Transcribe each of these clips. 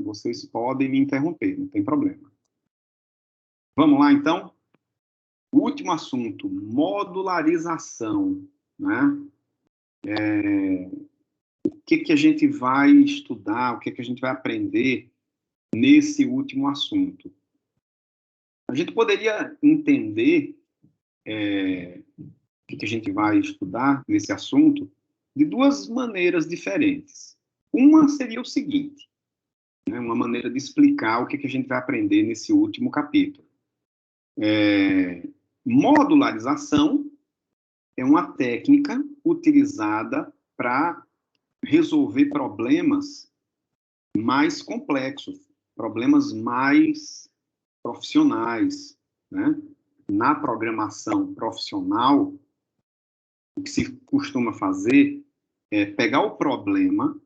vocês podem me interromper, não tem problema. Vamos lá, então? O último assunto, modularização, né? O que a gente vai estudar, o que a gente vai aprender nesse último assunto? A gente poderia entender o que a gente vai estudar nesse assunto de duas maneiras diferentes. Uma seria o seguinte, né, uma maneira de explicar o que a gente vai aprender nesse último capítulo. Modularização é uma técnica utilizada para resolver problemas mais complexos, problemas mais profissionais, né? Na programação profissional, o que se costuma fazer é pegar o problema,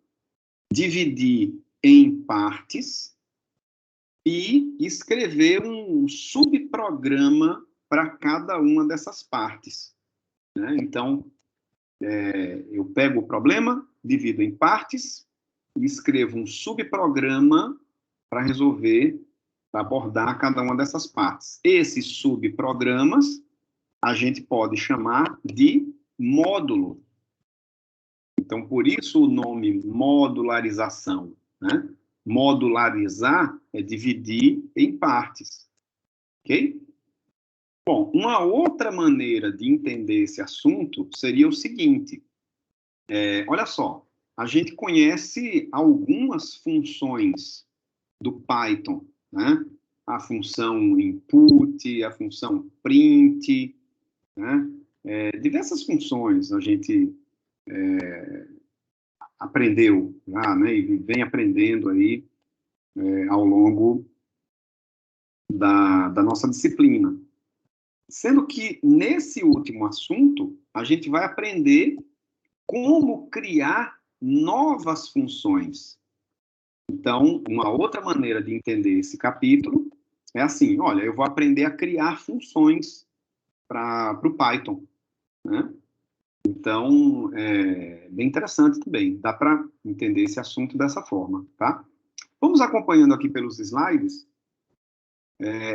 dividir em partes e escrever um subprograma para cada uma dessas partes, né? Então, eu pego o problema, divido em partes e escrevo um subprograma para resolver, para abordar cada uma dessas partes. Esses subprogramas a gente pode chamar de módulo. Então, por isso o nome modularização, né? Modularizar é dividir em partes, ok? Bom, uma outra maneira de entender esse assunto seria o seguinte, olha só, a gente conhece algumas funções do Python, né? A função input, a função print, né? Diversas funções a gente aprendeu já, né? E vem aprendendo aí ao longo da nossa disciplina. Sendo que, nesse último assunto, a gente vai aprender como criar novas funções. Então, uma outra maneira de entender esse capítulo é assim, olha, eu vou aprender a criar funções para o Python, né? Então, é bem interessante também, dá para entender esse assunto dessa forma, tá? Vamos acompanhando aqui pelos slides,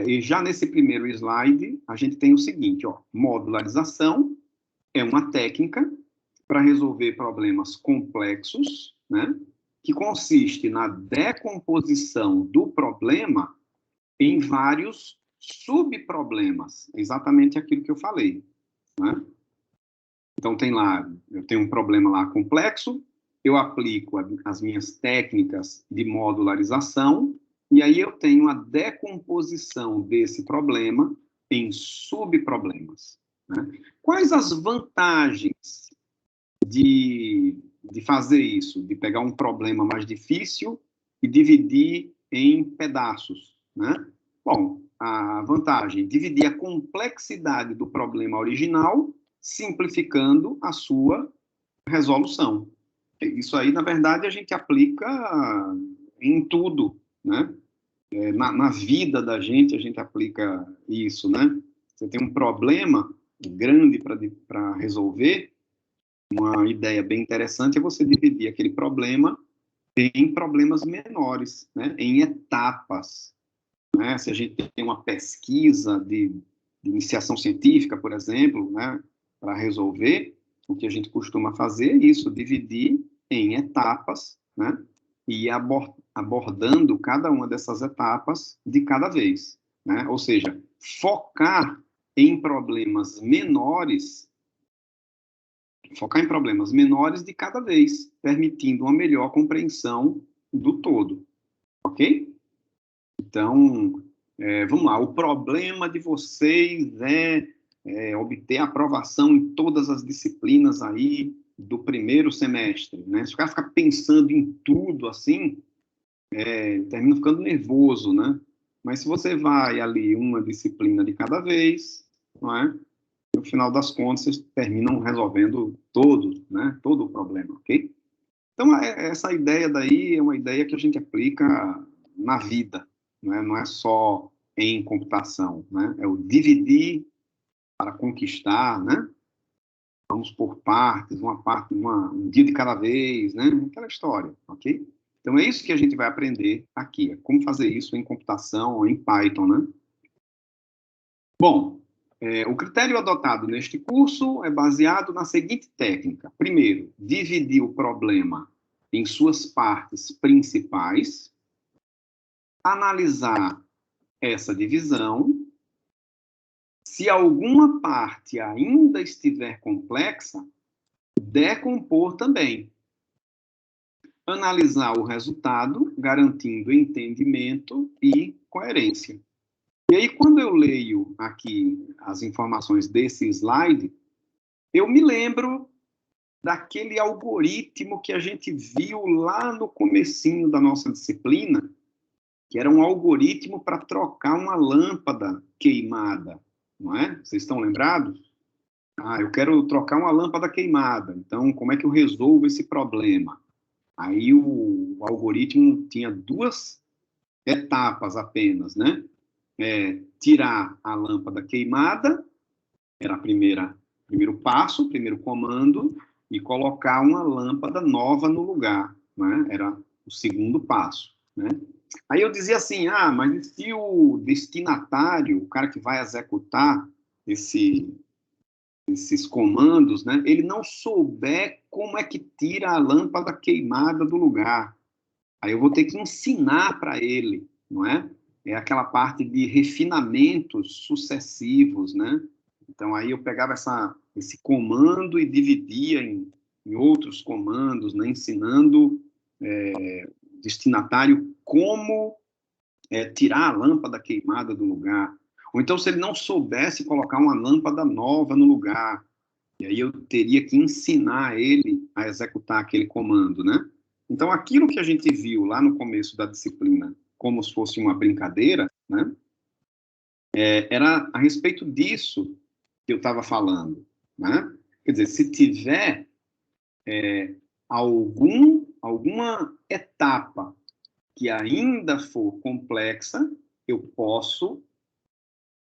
e já nesse primeiro slide, a gente tem o seguinte, ó, modularização é uma técnica para resolver problemas complexos, né? Que consiste na decomposição do problema em vários subproblemas, exatamente aquilo que eu falei, né? Então, tem lá, eu tenho um problema lá complexo, eu aplico as minhas técnicas de modularização, e aí eu tenho a decomposição desse problema em subproblemas, né? Quais as vantagens de fazer isso, de pegar um problema mais difícil e dividir em pedaços, né? Bom, a vantagem, dividir a complexidade do problema original, simplificando a sua resolução. Isso aí, na verdade, a gente aplica em tudo, né? Na vida da gente, a gente aplica isso, né? Você tem um problema grande para resolver, uma ideia bem interessante é você dividir aquele problema em problemas menores, né? Em etapas, né? Se a gente tem uma pesquisa de iniciação científica, por exemplo, né? Para resolver, o que a gente costuma fazer é isso, dividir em etapas, né? E abordando cada uma dessas etapas de cada vez, né? Ou seja, focar em problemas menores de cada vez, permitindo uma melhor compreensão do todo, ok? Então, vamos lá, o problema de vocês é obter aprovação em todas as disciplinas aí do primeiro semestre, né? Se o cara ficar pensando em tudo assim, termina ficando nervoso, né? Mas se você vai ali uma disciplina de cada vez, não é? No final das contas, vocês terminam resolvendo todo, né, todo o problema, ok? Então, essa ideia daí é uma ideia que a gente aplica na vida, né? Não é só em computação, né? É o dividir para conquistar, né? Vamos por partes, um dia de cada vez, né? Aquela história, ok? Então, é isso que a gente vai aprender aqui. Como fazer isso em computação, em Python, né? Bom, o critério adotado neste curso é baseado na seguinte técnica. Primeiro, dividir o problema em suas partes principais, analisar essa divisão. Se alguma parte ainda estiver complexa, decompor também. Analisar o resultado, garantindo entendimento e coerência. E aí, quando eu leio aqui as informações desse slide, eu me lembro daquele algoritmo que a gente viu lá no comecinho da nossa disciplina, que era um algoritmo para trocar uma lâmpada queimada, não é? Vocês estão lembrados? Ah, eu quero trocar uma lâmpada queimada, então como é que eu resolvo esse problema? Aí o algoritmo tinha duas etapas apenas, né? Tirar a lâmpada queimada, era o primeiro passo, o primeiro comando, e colocar uma lâmpada nova no lugar, né? Era o segundo passo, né? Aí eu dizia assim, mas se o destinatário, o cara que vai executar esses comandos, né, ele não souber como é que tira a lâmpada queimada do lugar, aí eu vou ter que ensinar para ele, não é? É aquela parte de refinamentos sucessivos, né? Então, aí eu pegava esse comando e dividia em outros comandos, né? Ensinando o destinatário como tirar a lâmpada queimada do lugar. Ou então, se ele não soubesse colocar uma lâmpada nova no lugar, e aí eu teria que ensinar ele a executar aquele comando, né? Então, aquilo que a gente viu lá no começo da disciplina, como se fosse uma brincadeira, né? Era a respeito disso que eu estava falando, né? Quer dizer, se tiver alguma etapa que ainda for complexa, eu posso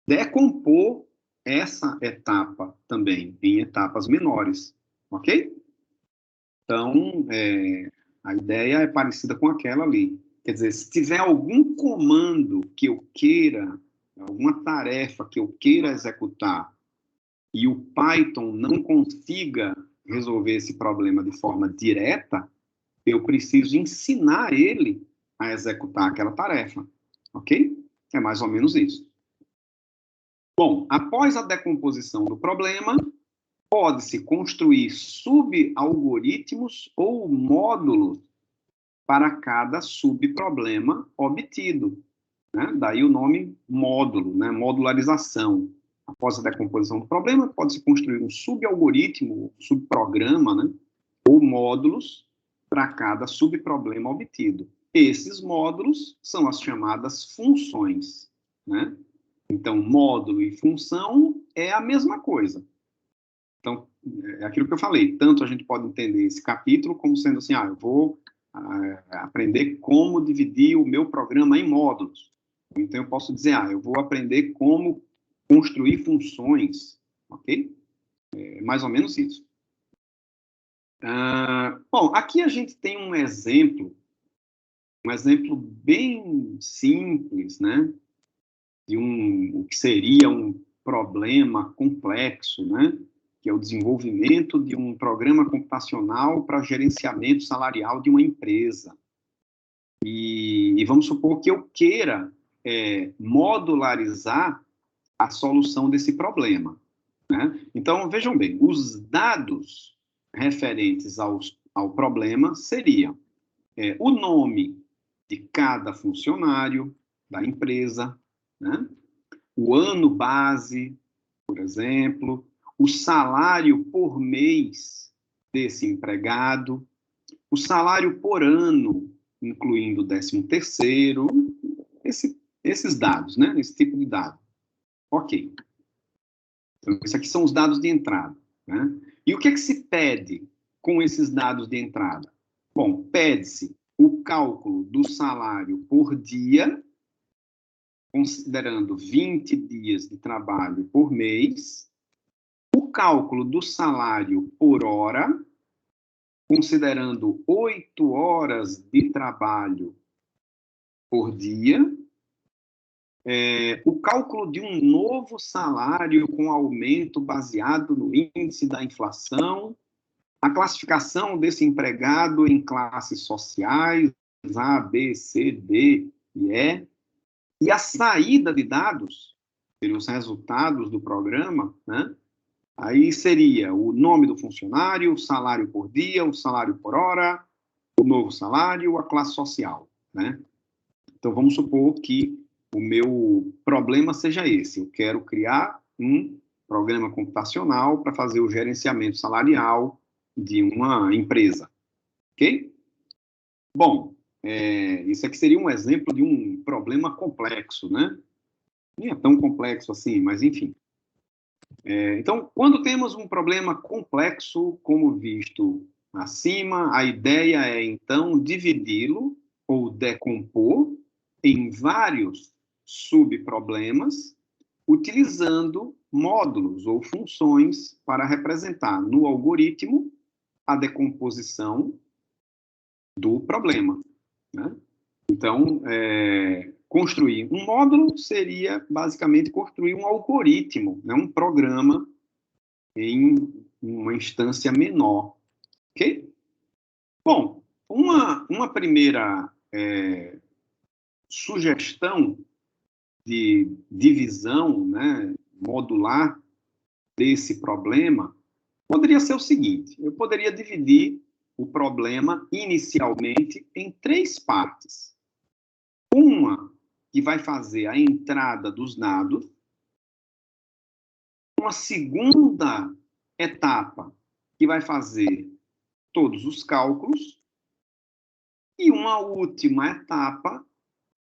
decompor essa etapa também em etapas menores, ok? Então, a ideia é parecida com aquela ali. Quer dizer, se tiver algum comando que eu queira, alguma tarefa que eu queira executar, e o Python não consiga resolver esse problema de forma direta, eu preciso ensinar ele a executar aquela tarefa, ok? É mais ou menos isso. Bom, após a decomposição do problema, pode-se construir subalgoritmos ou módulos para cada subproblema obtido, né? Daí o nome módulo, né? Modularização. Após a decomposição do problema, pode-se construir um subalgoritmo, subprograma, né? Ou módulos para cada subproblema obtido. Esses módulos são as chamadas funções, né? Então, módulo e função é a mesma coisa. Então, é aquilo que eu falei, tanto a gente pode entender esse capítulo como sendo assim, eu vou aprender como dividir o meu programa em módulos. Então, eu posso dizer, eu vou aprender como construir funções, ok? É mais ou menos isso. Bom, aqui a gente tem um exemplo bem simples, né? De o que seria um problema complexo, né? Que é o desenvolvimento de um programa computacional para gerenciamento salarial de uma empresa. E vamos supor que eu queira modularizar a solução desse problema, né? Então, vejam bem, os dados referentes ao problema seriam o nome de cada funcionário da empresa, né? O ano base, por exemplo, o salário por mês desse empregado, o salário por ano, incluindo o 13º, esses dados, né? Esse tipo de dado. Ok. Então, esses aqui são os dados de entrada, né? E o que é que se pede com esses dados de entrada? Bom, pede-se o cálculo do salário por dia, considerando 20 dias de trabalho por mês, o cálculo do salário por hora, considerando 8 horas de trabalho por dia, o cálculo de um novo salário com aumento baseado no índice da inflação, a classificação desse empregado em classes sociais, A, B, C, D e a saída de dados, seriam os resultados do programa, né? Aí seria o nome do funcionário, o salário por dia, o salário por hora, o novo salário, a classe social, né? Então, vamos supor que o meu problema seja esse. Eu quero criar um programa computacional para fazer o gerenciamento salarial de uma empresa, ok? Bom, isso aqui seria um exemplo de um problema complexo, né? Não é tão complexo assim, mas enfim. Então, quando temos um problema complexo, como visto acima, a ideia é, então, dividi-lo ou decompor em vários subproblemas, utilizando módulos ou funções para representar no algoritmo a decomposição do problema, né? Então, construir um módulo seria, basicamente, construir um algoritmo, né? Um programa em uma instância menor, ok? Bom, uma primeira sugestão de divisão, né, modular desse problema poderia ser o seguinte: eu poderia dividir o problema inicialmente em 3 partes. Uma que vai fazer a entrada dos dados, uma segunda etapa que vai fazer todos os cálculos e uma última etapa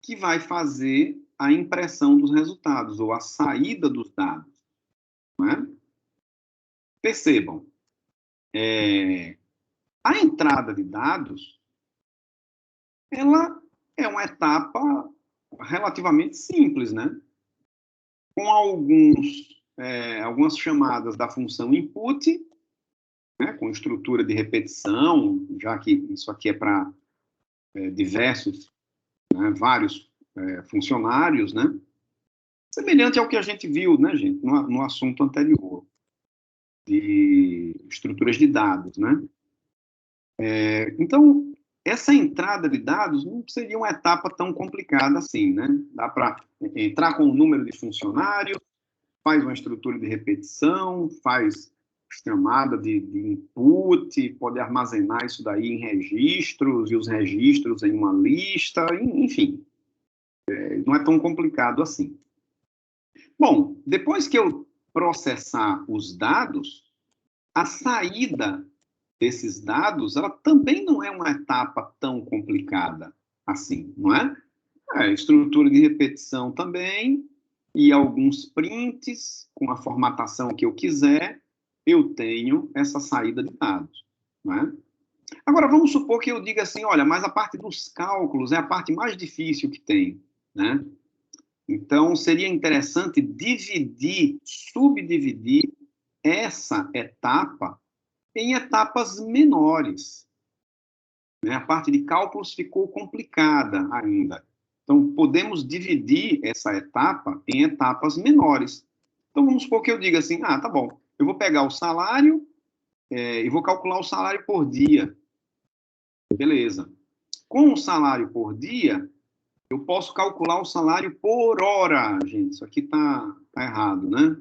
que vai fazer a impressão dos resultados ou a saída dos dados, não é? Percebam, a entrada de dados, ela é uma etapa relativamente simples, né? Com algumas chamadas da função input, né, com estrutura de repetição, já que isso aqui é para diversos, né, vários funcionários, né? Semelhante ao que a gente viu, né, gente, no assunto anterior, de estruturas de dados, né? Então, essa entrada de dados não seria uma etapa tão complicada assim, né? Dá para entrar com o número de funcionários, faz uma estrutura de repetição, faz chamada de input, pode armazenar isso daí em registros, e os registros em uma lista, enfim. Não é tão complicado assim. Bom, depois que eu processar os dados, a saída desses dados, ela também não é uma etapa tão complicada assim, não é? Estrutura de repetição também, e alguns prints com a formatação que eu quiser, eu tenho essa saída de dados, não é? Agora, vamos supor que eu diga assim, olha, mas a parte dos cálculos é a parte mais difícil que tem, né? Então, seria interessante subdividir essa etapa em etapas menores, né? A parte de cálculos ficou complicada ainda. Então, podemos dividir essa etapa em etapas menores. Então, vamos supor que eu diga assim, tá bom, eu vou pegar o salário e vou calcular o salário por dia. Beleza. Com o salário por dia, eu posso calcular o salário por hora. Gente, isso aqui tá errado, né?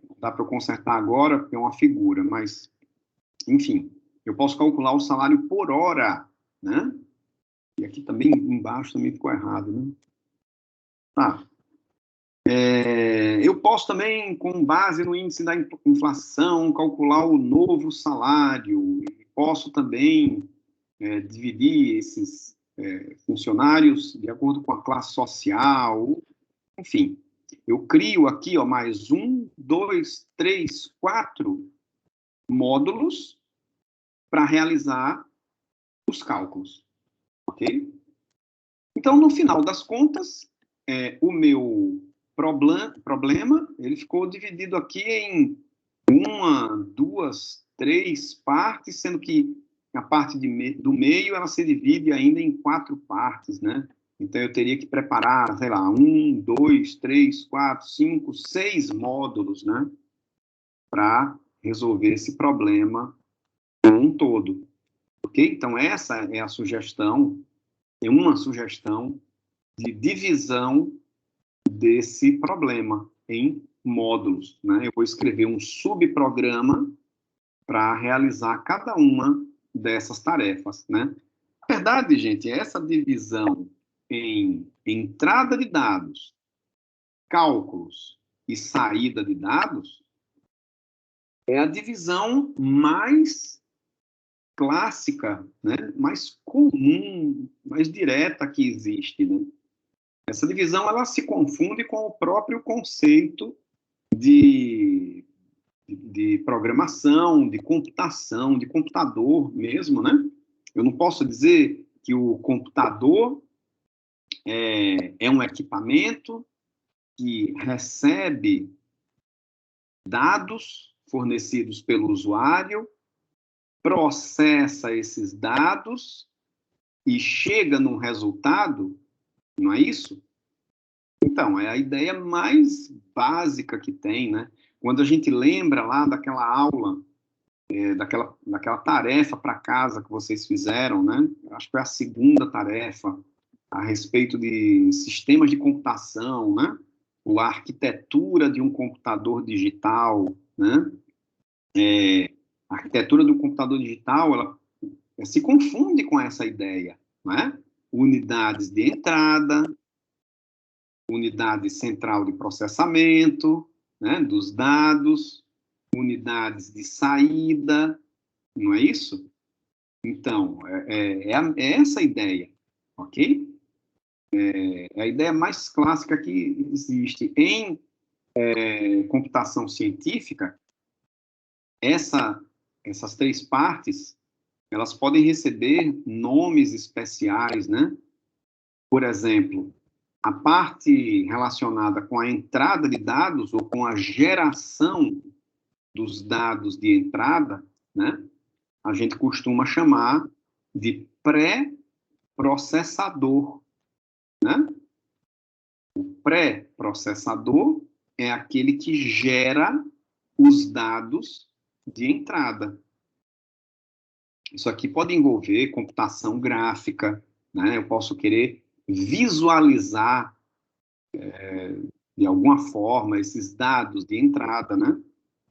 Não dá para eu consertar agora, porque é uma figura, mas, enfim, eu posso calcular o salário por hora, né? E aqui também, embaixo, também ficou errado, né? Tá. Eu posso também, com base no índice da inflação, calcular o novo salário. Posso também dividir esses funcionários de acordo com a classe social. Enfim, eu crio aqui mais 1, 2, 3, 4 módulos para realizar os cálculos, ok? Então, no final das contas, o meu problema, ele ficou dividido aqui em uma, duas, três partes, sendo que a parte do meio, ela se divide ainda em 4 partes, né? Então, eu teria que preparar, sei lá, 1, 2, 3, 4, 5, 6 módulos, né? Para resolver esse problema como um todo, ok? Então, essa é a sugestão, é uma sugestão de divisão desse problema em módulos, né? Eu vou escrever um subprograma para realizar cada uma dessas tarefas, né? Na verdade, gente, essa divisão em entrada de dados, cálculos e saída de dados é a divisão mais clássica, né? Mais comum, mais direta que existe, né? Essa divisão ela se confunde com o próprio conceito de programação, de computação, de computador mesmo, né? Eu não posso dizer que o computador é um equipamento que recebe dados fornecidos pelo usuário, processa esses dados e chega num resultado, não é isso? Então, é a ideia mais básica que tem, né? Quando a gente lembra lá daquela aula, daquela tarefa para casa que vocês fizeram, né? Acho que foi a segunda tarefa a respeito de sistemas de computação, né? A arquitetura de um computador digital, né? A arquitetura do computador digital, ela se confunde com essa ideia, né? Unidades de entrada, unidade central de processamento, né, dos dados, unidades de saída, não é isso? Então, é essa a ideia, ok? É a ideia mais clássica que existe em computação científica. Essas 3 partes, elas podem receber nomes especiais, né? Por exemplo, a parte relacionada com a entrada de dados ou com a geração dos dados de entrada, né? A gente costuma chamar de pré-processador, né? O pré-processador é aquele que gera os dados de entrada. Isso aqui pode envolver computação gráfica, né? Eu posso querer visualizar de alguma forma esses dados de entrada, né?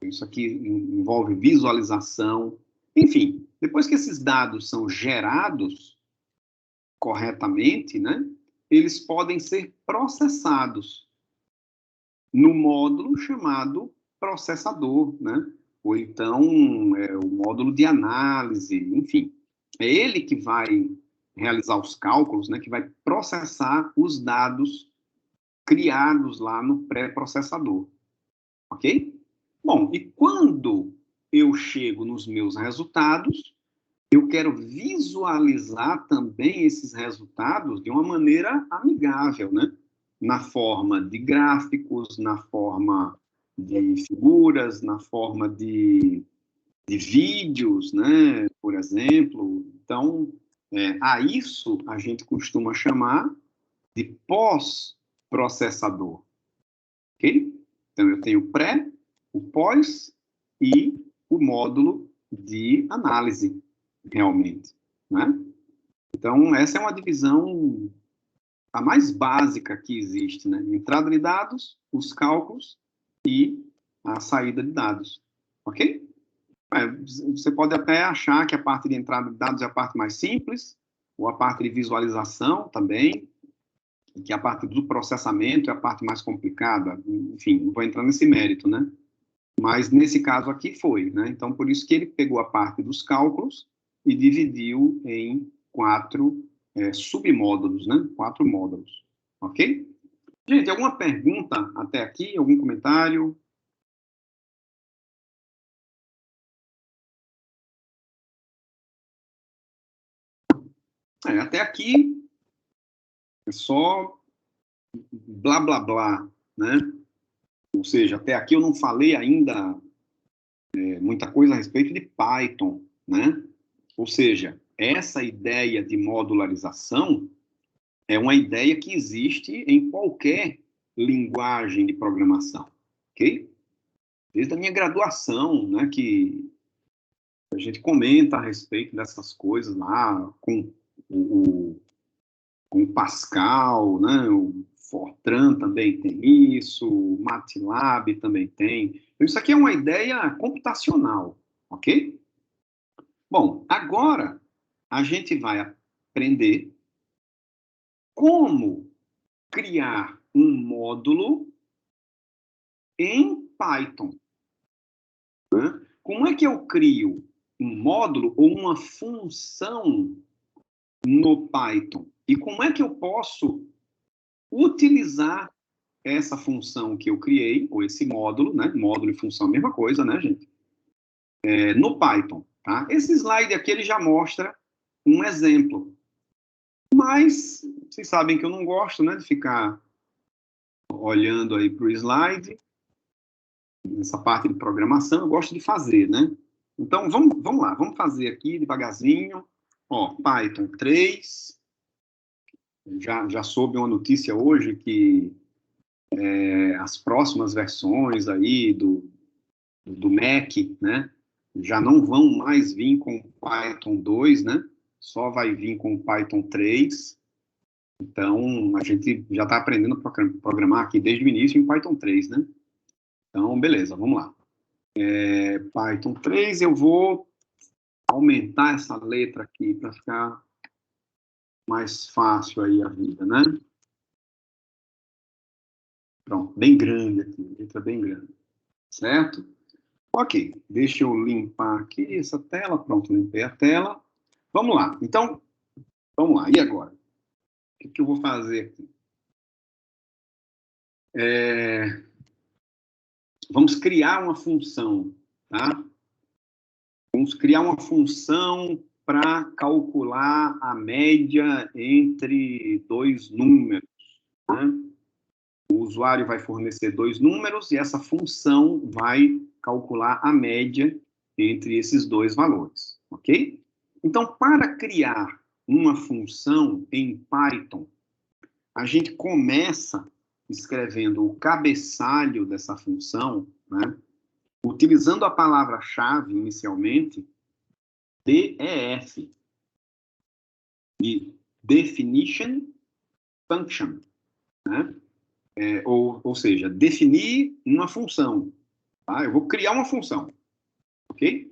Isso aqui envolve visualização. Enfim, depois que esses dados são gerados corretamente, né? Eles podem ser processados no módulo chamado processador, né? Ou então o módulo de análise, enfim. É ele que vai realizar os cálculos, né? Que vai processar os dados criados lá no pré-processador, ok? Bom, e quando eu chego nos meus resultados, eu quero visualizar também esses resultados de uma maneira amigável, né? Na forma de gráficos, na forma de figuras, na forma de vídeos, né? Por exemplo. Então, a isso a gente costuma chamar de pós-processador, ok? Então, eu tenho o pré, o pós e o módulo de análise, realmente, né? Então, essa é uma divisão a mais básica que existe, né? Entrada de dados, os cálculos e a saída de dados, ok? Você pode até achar que a parte de entrada de dados é a parte mais simples, ou a parte de visualização também, que a parte do processamento é a parte mais complicada. Enfim, não vou entrar nesse mérito, né? Mas nesse caso aqui foi, né? Então, por isso que ele pegou a parte dos cálculos e dividiu em 4 submódulos, né? 4 módulos, ok? Gente, alguma pergunta até aqui? Algum comentário? Até aqui é só blá, blá, blá, né? Ou seja, até aqui eu não falei ainda muita coisa a respeito de Python, né? Ou seja, essa ideia de modularização é uma ideia que existe em qualquer linguagem de programação, ok? Desde a minha graduação, né, que a gente comenta a respeito dessas coisas lá, com o Pascal, né, o Fortran também tem isso, o MATLAB também tem. Então, isso aqui é uma ideia computacional, ok? Bom, agora a gente vai aprender como criar um módulo em Python. Né? Como é que eu crio um módulo ou uma função no Python? E como é que eu posso utilizar essa função que eu criei, ou esse módulo, né? Módulo e função, mesma coisa, né, gente? No Python, tá? Esse slide aqui, ele já mostra um exemplo. Mas, vocês sabem que eu não gosto, né, de ficar olhando aí para o slide. Nessa parte de programação, eu gosto de fazer, né? Então, vamos lá, vamos fazer aqui devagarzinho. Ó, Python 3. Já soube uma notícia hoje que as próximas versões aí do Mac, né? Já não vão mais vir com Python 2, né? Só vai vir com Python 3. Então, a gente já está aprendendo a programar aqui desde o início em Python 3, né? Então, beleza, vamos lá. Python 3, eu vou aumentar essa letra aqui para ficar mais fácil aí a vida, né? Pronto, bem grande aqui, letra bem grande, certo? Ok, deixa eu limpar aqui essa tela, pronto, limpei a tela. Vamos lá, então, vamos lá, e agora? O que eu vou fazer aqui? Vamos criar uma função, tá? Vamos criar uma função para calcular a média entre dois números, né? O usuário vai fornecer dois números e essa função vai calcular a média entre esses dois valores, ok? Então, para criar uma função em Python, a gente começa escrevendo o cabeçalho dessa função, né? Utilizando a palavra-chave inicialmente, DEF, de Definition Function, né? Ou seja, definir uma função. Tá? Eu vou criar uma função, ok?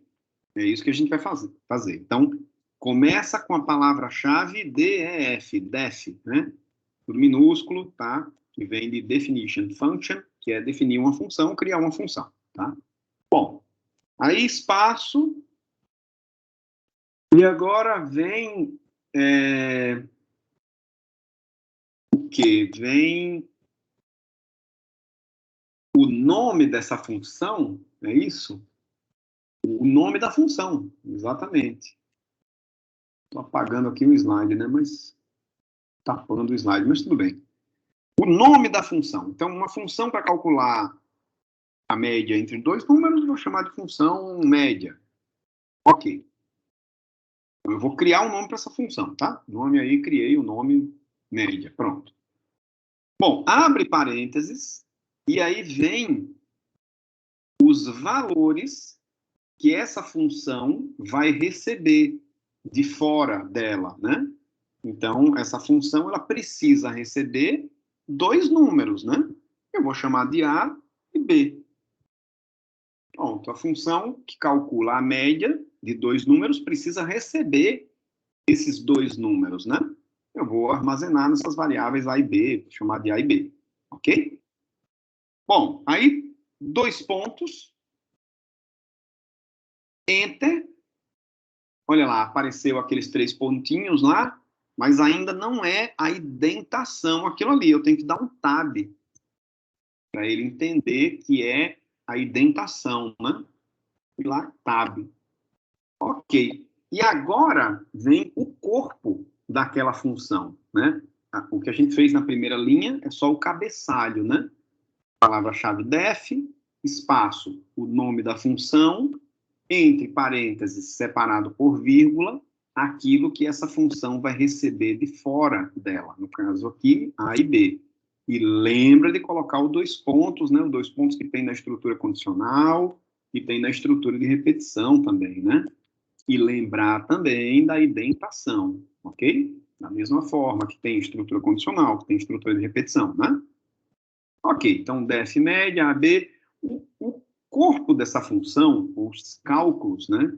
É isso que a gente vai fazer. Então, começa com a palavra-chave def, né? Tudo minúsculo, tá? Que vem de definition function, que é definir uma função, criar uma função, tá? Bom, aí espaço, e agora vem o quê? Vem o nome dessa função, é isso? O nome da função, exatamente. Estou apagando aqui o slide, né? Mas tapando o slide, mas tudo bem. O nome da função. Então, uma função para calcular a média entre dois números, vou chamar de função média. Ok. Eu vou criar um nome para essa função, tá? Nome aí, criei o nome média. Pronto. Bom, abre parênteses, e aí vem os valores que essa função vai receber de fora dela, né? Então, essa função, ela precisa receber dois números, né? Eu vou chamar de A e B. Pronto, a função que calcula a média de dois números precisa receber esses dois números, né? Eu vou armazenar nessas variáveis A e B, vou chamar de A e B, ok? Bom, aí, dois pontos, Enter, olha lá, apareceu aqueles três pontinhos lá, mas ainda não é a indentação aquilo ali, eu tenho que dar um tab para ele entender que é a indentação, né? E lá, tab. Ok. E agora vem o corpo daquela função, né? O que a gente fez na primeira linha é só o cabeçalho, né? Palavra-chave def, espaço, o nome da função, entre parênteses, separado por vírgula, aquilo que essa função vai receber de fora dela. No caso aqui, A e B. E lembra de colocar os 2 pontos, né? Os 2 pontos que tem na estrutura condicional e tem na estrutura de repetição também, né? E lembrar também da indentação, ok? Da mesma forma que tem estrutura condicional, que tem estrutura de repetição, né? Ok, então df média, AB, o corpo dessa função, os cálculos, né?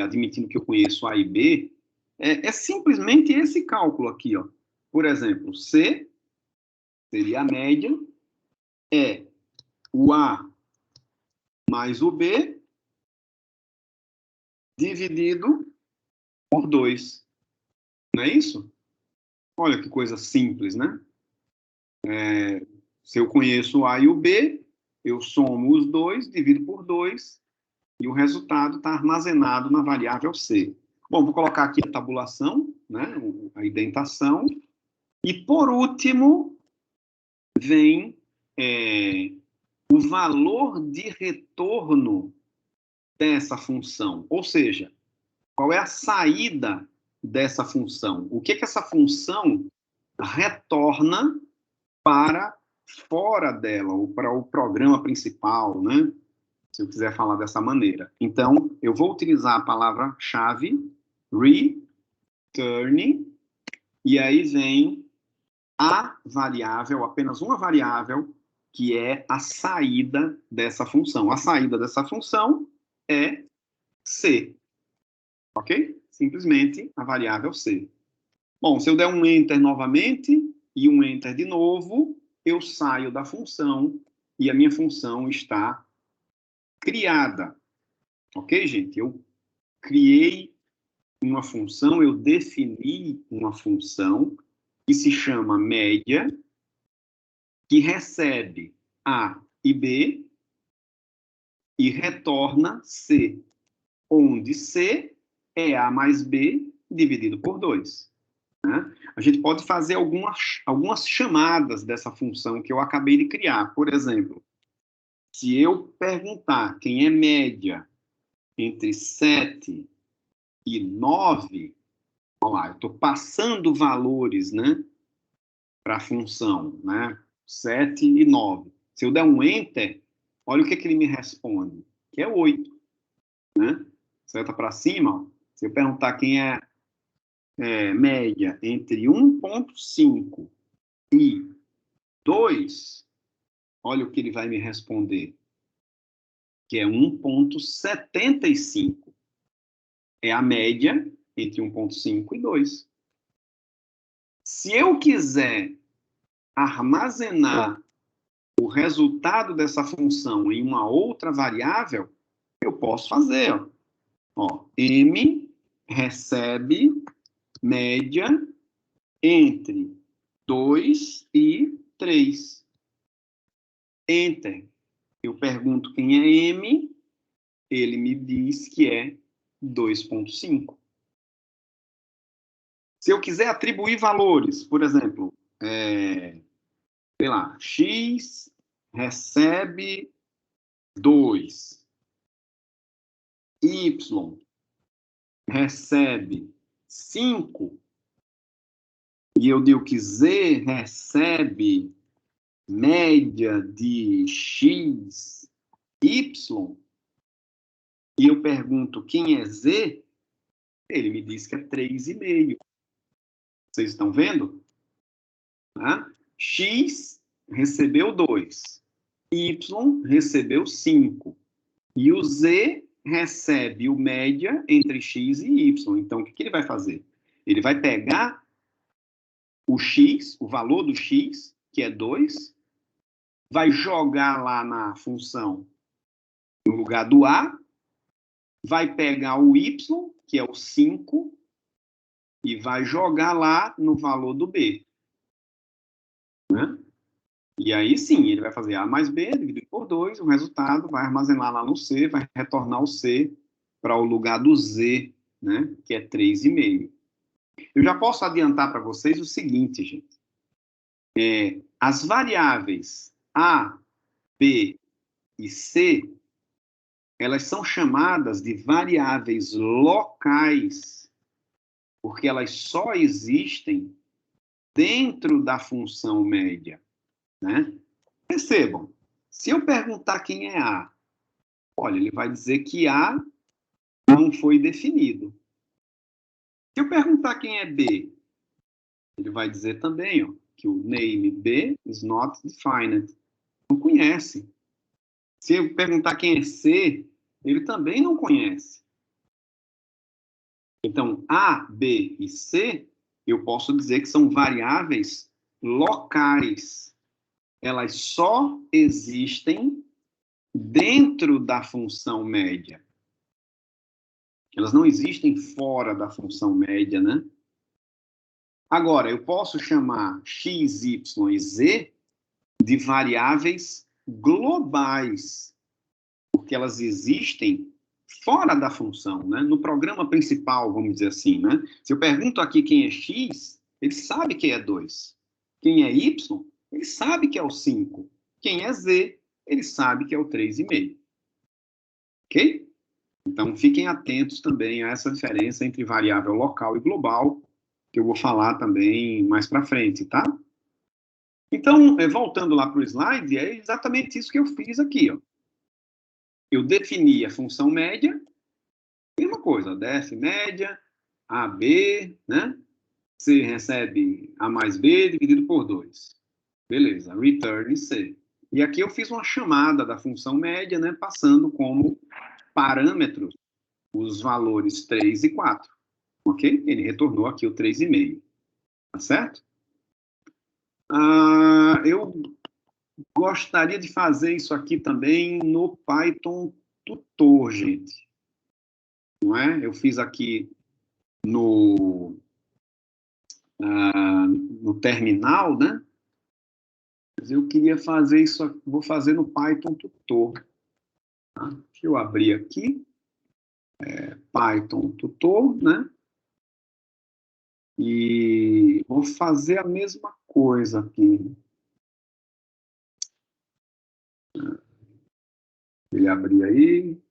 Admitindo que eu conheço A e B, é simplesmente esse cálculo aqui, ó. Por exemplo, C seria a média, é o A mais o B dividido por 2. Não é isso? Olha que coisa simples, né? Se eu conheço o A e o B, eu somo os 2, divido por 2, e o resultado está armazenado na variável C. Bom, vou colocar aqui a tabulação, né? A indentação. E, por último, vem o valor de retorno dessa função. Ou seja, qual é a saída dessa função? O que essa função retorna para fora dela, ou para o programa principal, né? Se eu quiser falar dessa maneira. Então, eu vou utilizar a palavra-chave return, e aí vem a variável, apenas uma variável, que é a saída dessa função. A saída dessa função é C, ok? Simplesmente a variável C. Bom, se eu der um Enter novamente e um Enter de novo, eu saio da função e a minha função está criada. Ok, gente? Eu criei uma função, eu defini uma função que se chama média, que recebe A e B e retorna C, onde C é A mais B dividido por 2. Né? A gente pode fazer algumas chamadas dessa função que eu acabei de criar. Por exemplo, se eu perguntar quem é média entre 7 e 9, olha lá, eu estou passando valores, né, para a função, né, 7 e 9. Se eu der um Enter, olha o que ele me responde, que é 8. Né? Seta para cima, ó. Se eu perguntar quem é média entre 1,5 e 2, olha o que ele vai me responder, que é 1,75. É a média entre 1,5 e 2. Se eu quiser armazenar o resultado dessa função em uma outra variável, eu posso fazer. Ó, M recebe média entre 2 e 3. Enter. Eu pergunto quem é M, ele me diz que é 2,5. Se eu quiser atribuir valores, por exemplo, sei lá, X recebe 2, Y recebe 5, e eu digo que Z recebe média de X, Y, e eu pergunto quem é Z, ele me diz que é 3,5. Vocês estão vendo? Tá? X recebeu 2, Y recebeu 5, e o Z recebe o média entre X e Y. Então, o que ele vai fazer? Ele vai pegar o X, o valor do X, que é 2, vai jogar lá na função no lugar do A, vai pegar o Y, que é o 5, e vai jogar lá no valor do B. Né? E aí sim, ele vai fazer A mais B dividido por 2, o resultado vai armazenar lá no C, vai retornar o C para o lugar do Z, né, que é 3,5. Eu já posso adiantar para vocês o seguinte, gente. As variáveis A, B e C, elas são chamadas de variáveis locais, porque elas só existem dentro da função média, né? Percebam, se eu perguntar quem é A, olha, ele vai dizer que A não foi definido. Se eu perguntar quem é B, ele vai dizer também, ó, que o name B is not defined. Não conhece. Se eu perguntar quem é C, ele também não conhece. Então, A, B e C, eu posso dizer que são variáveis locais. Elas só existem dentro da função média. Elas não existem fora da função média, né? Agora, eu posso chamar x, y e z de variáveis globais, porque elas existem fora da função, né? No programa principal, vamos dizer assim, né? Se eu pergunto aqui quem é x, ele sabe que é 2. Quem é y, ele sabe que é o 5. Quem é z, ele sabe que é o 3,5. Ok? Então, fiquem atentos também a essa diferença entre variável local e global, que eu vou falar também mais para frente, tá? Então, voltando lá para o slide, é exatamente isso que eu fiz aqui, ó. Eu defini a função média, mesma coisa, df média, AB, né? C recebe A mais B dividido por 2. Beleza, return C. E aqui eu fiz uma chamada da função média, né? Passando como parâmetros os valores 3 e 4. Ok? Ele retornou aqui o 3,5. Tá certo? Eu gostaria de fazer isso aqui também no Python Tutor, gente. Não é? Eu fiz aqui no terminal, né? Mas eu queria fazer isso aqui, vou fazer no Python Tutor. Tá? Deixa eu abrir aqui. Python Tutor, né? E vou fazer a mesma coisa aqui. Ele abrir aí.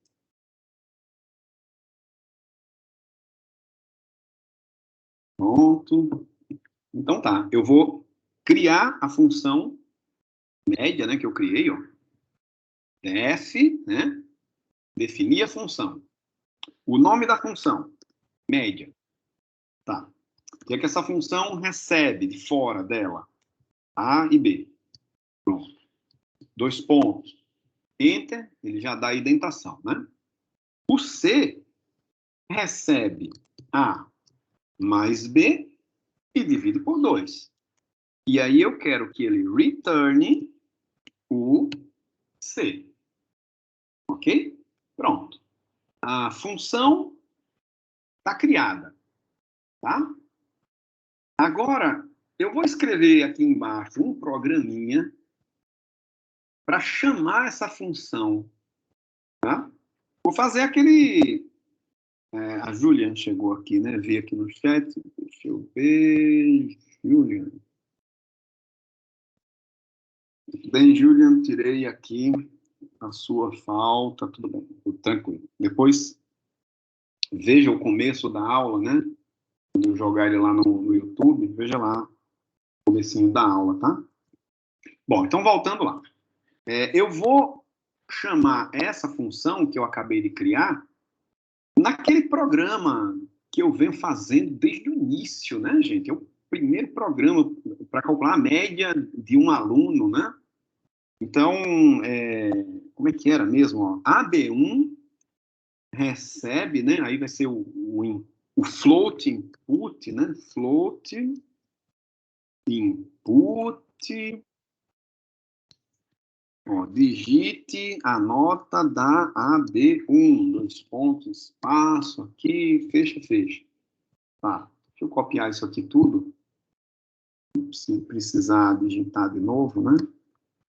Pronto. Então tá, eu vou criar a função média, né, que eu criei, ó. Def, né? Definir a função. O nome da função, média. Tá. O que é que essa função recebe de fora dela? A e B. Pronto. 2 pontos. Enter, ele já dá a indentação, né? O C recebe A mais B e divide por 2. E aí eu quero que ele returne o C. Ok? Pronto. A função está criada, tá? Agora, eu vou escrever aqui embaixo um programinha para chamar essa função, tá? Vou fazer aquele... a Julian chegou aqui, né? Vi aqui no chat. Deixa eu ver... Julian. Tudo bem, Julian? Tirei aqui a sua falta. Tudo bem, tudo tranquilo. Depois, veja o começo da aula, né? Quando eu jogar ele lá no YouTube, veja lá o comecinho da aula, tá? Bom, então voltando lá. Eu vou chamar essa função que eu acabei de criar naquele programa que eu venho fazendo desde o início, né, gente? É o primeiro programa para calcular a média de um aluno, né? Então, como é que era mesmo? Ó? AB1 recebe, né? Aí vai ser o float input, né? Float input. Ó, digite a nota da AB1. 2 pontos, espaço aqui, fecha, fecha. Tá, deixa eu copiar isso aqui tudo. Se precisar digitar de novo, né?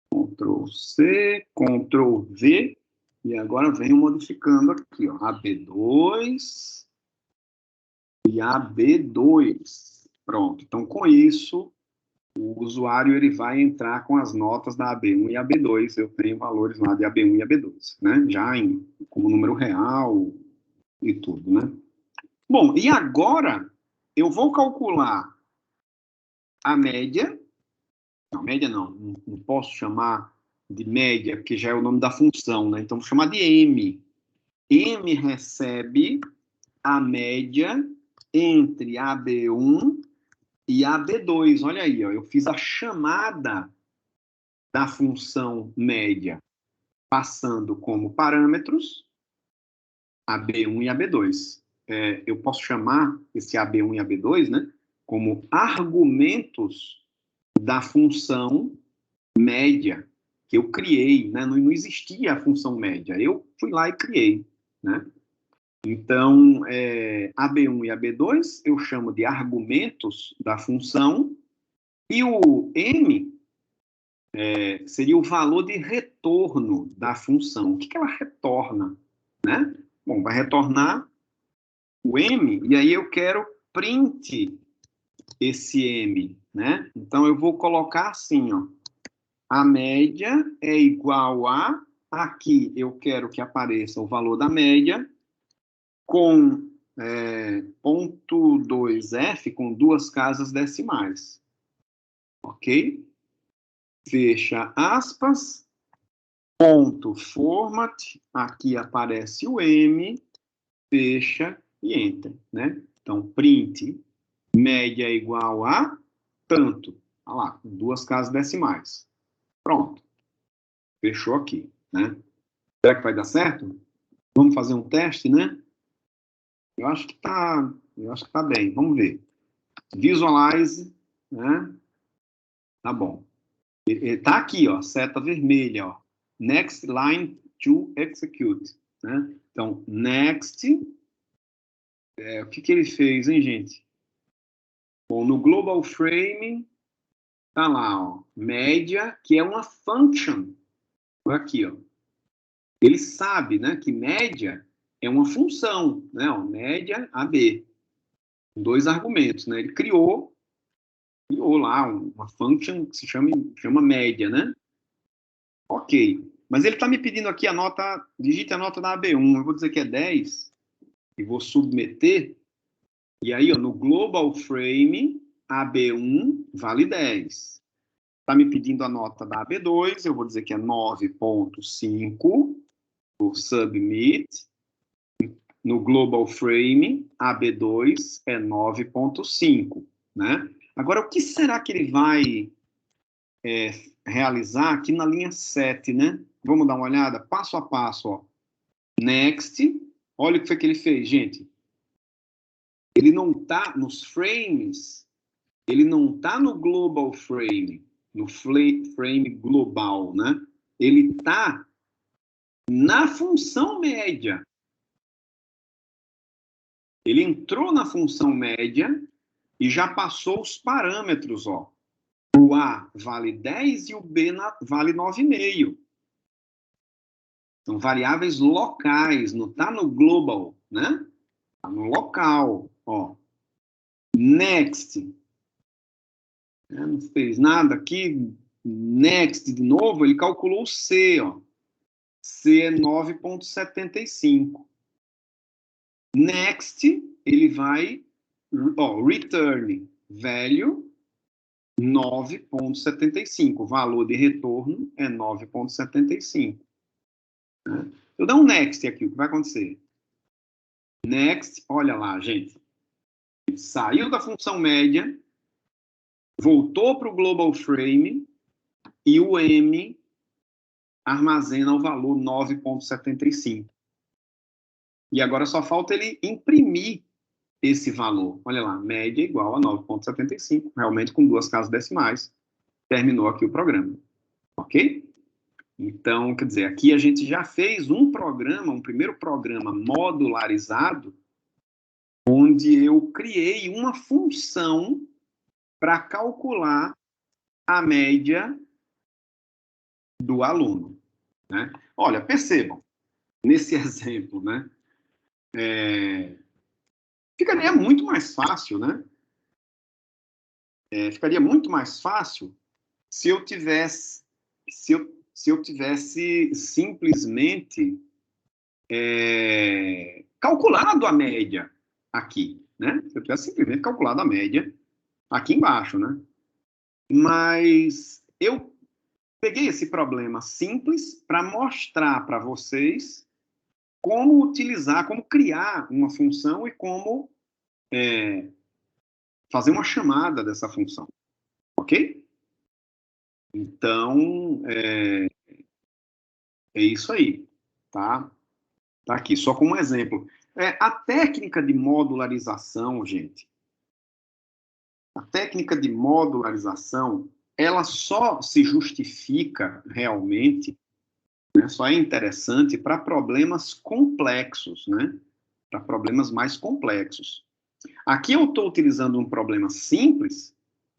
Ctrl C, Ctrl V. E agora venho modificando aqui, ó. AB2 e AB2. Pronto. Então, com isso, usuário ele vai entrar com as notas da AB1 e AB2, eu tenho valores lá de AB1 e AB2, né? Já como número real e tudo, né? Bom, e agora eu vou calcular a média. Não, média não posso chamar de média, porque já é o nome da função, né? Então, vou chamar de M. M recebe a média entre AB1 e AB2. Olha aí, ó, eu fiz a chamada da função média, passando como parâmetros AB1 e AB2. Eu posso chamar esse AB1 e AB2, né, como argumentos da função média que eu criei, né? Não existia a função média, eu fui lá e criei, né? Então, AB1 e AB2 eu chamo de argumentos da função, e o M seria o valor de retorno da função. O que ela retorna, né? Bom, vai retornar o M, e aí eu quero print esse M, né? Então, eu vou colocar assim, ó, a média é igual a, aqui eu quero que apareça o valor da média, com ponto 2F, com duas casas decimais. Ok? Fecha aspas, ponto format, aqui aparece o M, fecha e enter, né? Então, print média é igual a tanto. Olha lá, com duas casas decimais. Pronto. Fechou aqui, né? Será que vai dar certo? Vamos fazer um teste, né? Eu acho que tá bem. Vamos ver. Visualize, né? Tá bom. Tá aqui, ó, seta vermelha, ó. Next line to execute, né? Então, next, o que ele fez, hein, gente? Bom, no global frame, tá lá, ó, média, que é uma function. Aqui, ó. Ele sabe, né, que média é uma função, né, ó, média AB. Dois argumentos, né? Ele criou lá uma function que se chama média, né? Ok. Mas ele está me pedindo aqui a nota, digite a nota da AB1. Eu vou dizer que é 10 e vou submeter. E aí, ó, no global frame, AB1 vale 10. Está me pedindo a nota da AB2, eu vou dizer que é 9.5 por submit. No global frame, AB2 é 9.5, né? Agora, o que será que ele vai realizar aqui na linha 7, né? Vamos dar uma olhada, passo a passo, ó. Next, olha o que foi que ele fez, gente. Ele não está nos frames, ele não está no global frame, no frame global, né? Ele está na função média. Ele entrou na função média e já passou os parâmetros, ó. O A vale 10 e o B vale 9,5. São variáveis locais, não está no global, né? Está no local, ó. Next. Não fez nada aqui. Next, de novo, ele calculou o C, ó. C é 9.75. Next, ele vai, ó, return value 9.75. O valor de retorno é 9.75. Né? Eu dar um next aqui, o que vai acontecer? Next, olha lá, gente. Ele saiu da função média, voltou para o global frame e o M armazena o valor 9.75. E agora só falta ele imprimir esse valor. Olha lá, média igual a 9.75, realmente com duas casas decimais. Terminou aqui o programa. Ok? Então, quer dizer, aqui a gente já fez um programa, um primeiro programa modularizado, onde eu criei uma função para calcular a média do aluno, né? Olha, percebam, nesse exemplo, né? Ficaria muito mais fácil, né? ficaria muito mais fácil se eu tivesse, se eu tivesse simplesmente calculado a média aqui, né? Se eu tivesse simplesmente calculado a média aqui embaixo, né? Mas eu peguei esse problema simples para mostrar para vocês como utilizar, como criar uma função e como fazer uma chamada dessa função, ok? Então, é isso aí, tá? Tá aqui, só como exemplo. A técnica de modularização, gente, a técnica de modularização, ela só se justifica realmente, né, só é interessante para problemas complexos, né? Para problemas mais complexos. Aqui eu estou utilizando um problema simples,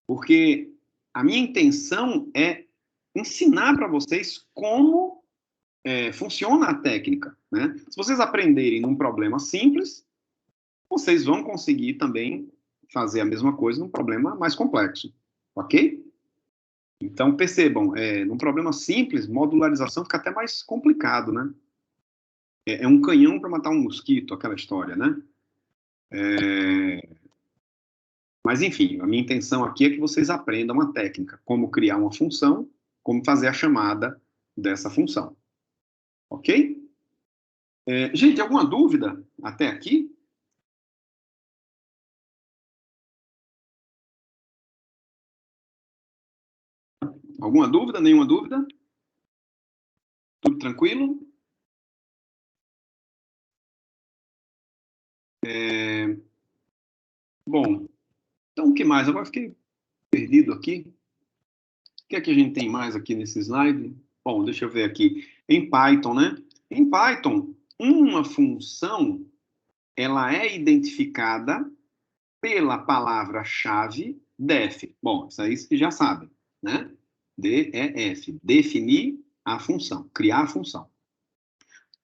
porque a minha intenção é ensinar para vocês como funciona a técnica, né? Se vocês aprenderem num problema simples, vocês vão conseguir também fazer a mesma coisa num problema mais complexo, ok? Então, percebam, num problema simples, modularização fica até mais complicado, né? É um canhão para matar um mosquito, aquela história, né? Mas, enfim, a minha intenção aqui é que vocês aprendam uma técnica, como criar uma função, como fazer a chamada dessa função, ok? Gente, alguma dúvida até aqui? Alguma dúvida? Nenhuma dúvida? Tudo tranquilo? Bom, então o que mais? Agora fiquei perdido aqui. O que é que a gente tem mais aqui nesse slide? Bom, deixa eu ver aqui. Em Python, né? Em Python, uma função, ela é identificada pela palavra-chave def. Bom, isso aí vocês já sabem, né? DEF, definir a função, criar a função.